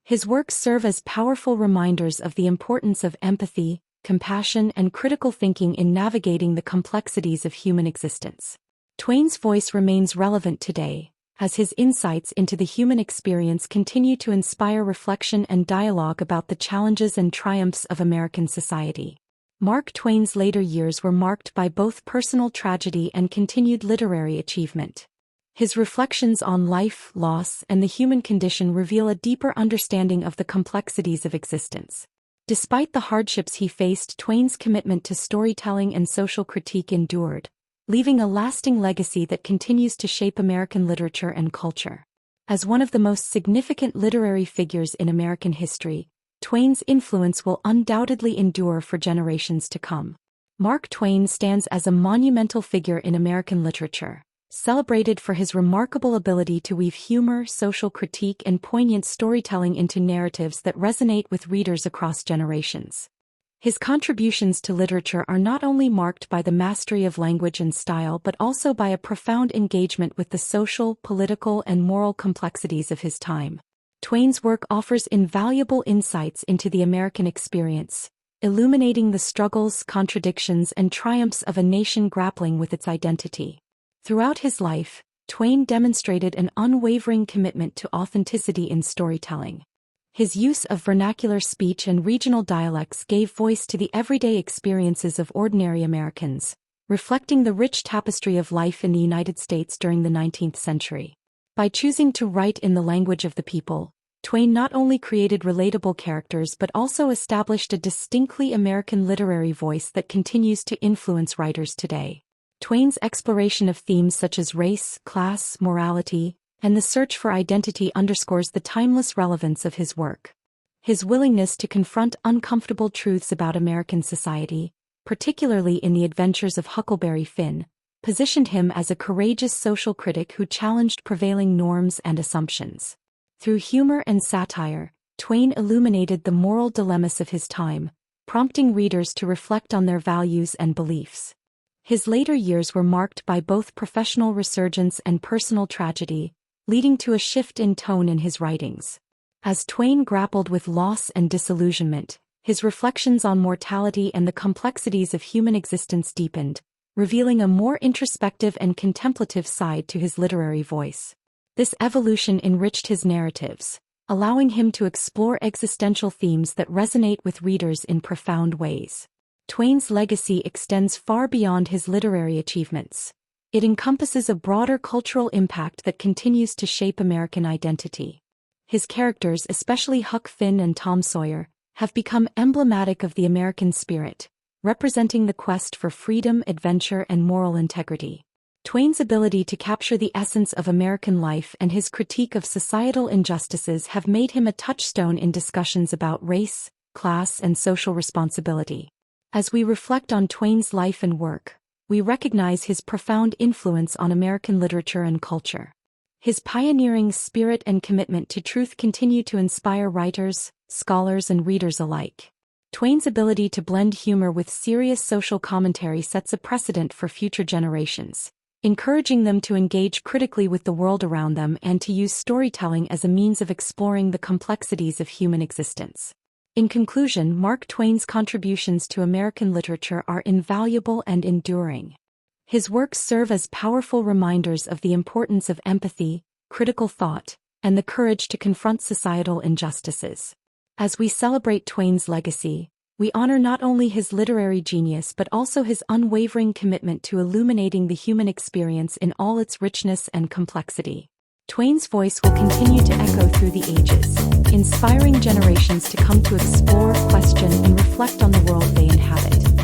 His works serve as powerful reminders of the importance of empathy, compassion, and critical thinking in navigating the complexities of human existence. Twain's voice remains relevant today, as his insights into the human experience continue to inspire reflection and dialogue about the challenges and triumphs of American society. Mark Twain's later years were marked by both personal tragedy and continued literary achievement. His reflections on life, loss, and the human condition reveal a deeper understanding of the complexities of existence. Despite the hardships he faced, Twain's commitment to storytelling and social critique endured, leaving a lasting legacy that continues to shape American literature and culture. As one of the most significant literary figures in American history, Twain's influence will undoubtedly endure for generations to come. Mark Twain stands as a monumental figure in American literature, celebrated for his remarkable ability to weave humor, social critique, and poignant storytelling into narratives that resonate with readers across generations. His contributions to literature are not only marked by the mastery of language and style but also by a profound engagement with the social, political, and moral complexities of his time. Twain's work offers invaluable insights into the American experience, illuminating the struggles, contradictions, and triumphs of a nation grappling with its identity. Throughout his life, Twain demonstrated an unwavering commitment to authenticity in storytelling. His use of vernacular speech and regional dialects gave voice to the everyday experiences of ordinary Americans, reflecting the rich tapestry of life in the United States during the 19th century. By choosing to write in the language of the people, Twain not only created relatable characters but also established a distinctly American literary voice that continues to influence writers today. Twain's exploration of themes such as race, class, morality, and the search for identity underscores the timeless relevance of his work. His willingness to confront uncomfortable truths about American society, particularly in The Adventures of Huckleberry Finn, positioned him as a courageous social critic who challenged prevailing norms and assumptions. Through humor and satire, Twain illuminated the moral dilemmas of his time, prompting readers to reflect on their values and beliefs. His later years were marked by both professional resurgence and personal tragedy, leading to a shift in tone in his writings. As Twain grappled with loss and disillusionment, his reflections on mortality and the complexities of human existence deepened, revealing a more introspective and contemplative side to his literary voice. This evolution enriched his narratives, allowing him to explore existential themes that resonate with readers in profound ways. Twain's legacy extends far beyond his literary achievements. It encompasses a broader cultural impact that continues to shape American identity. His characters, especially Huck Finn and Tom Sawyer, have become emblematic of the American spirit, representing the quest for freedom, adventure, and moral integrity. Twain's ability to capture the essence of American life and his critique of societal injustices have made him a touchstone in discussions about race, class, and social responsibility. As we reflect on Twain's life and work, we recognize his profound influence on American literature and culture. His pioneering spirit and commitment to truth continue to inspire writers, scholars, and readers alike. Twain's ability to blend humor with serious social commentary sets a precedent for future generations, encouraging them to engage critically with the world around them and to use storytelling as a means of exploring the complexities of human existence. In conclusion, Mark Twain's contributions to American literature are invaluable and enduring. His works serve as powerful reminders of the importance of empathy, critical thought, and the courage to confront societal injustices. As we celebrate Twain's legacy, We honor not only his literary genius but also his unwavering commitment to illuminating the human experience in all its richness and complexity. Twain's voice will continue to echo through the ages, inspiring generations to come to explore, question, and reflect on the world they inhabit.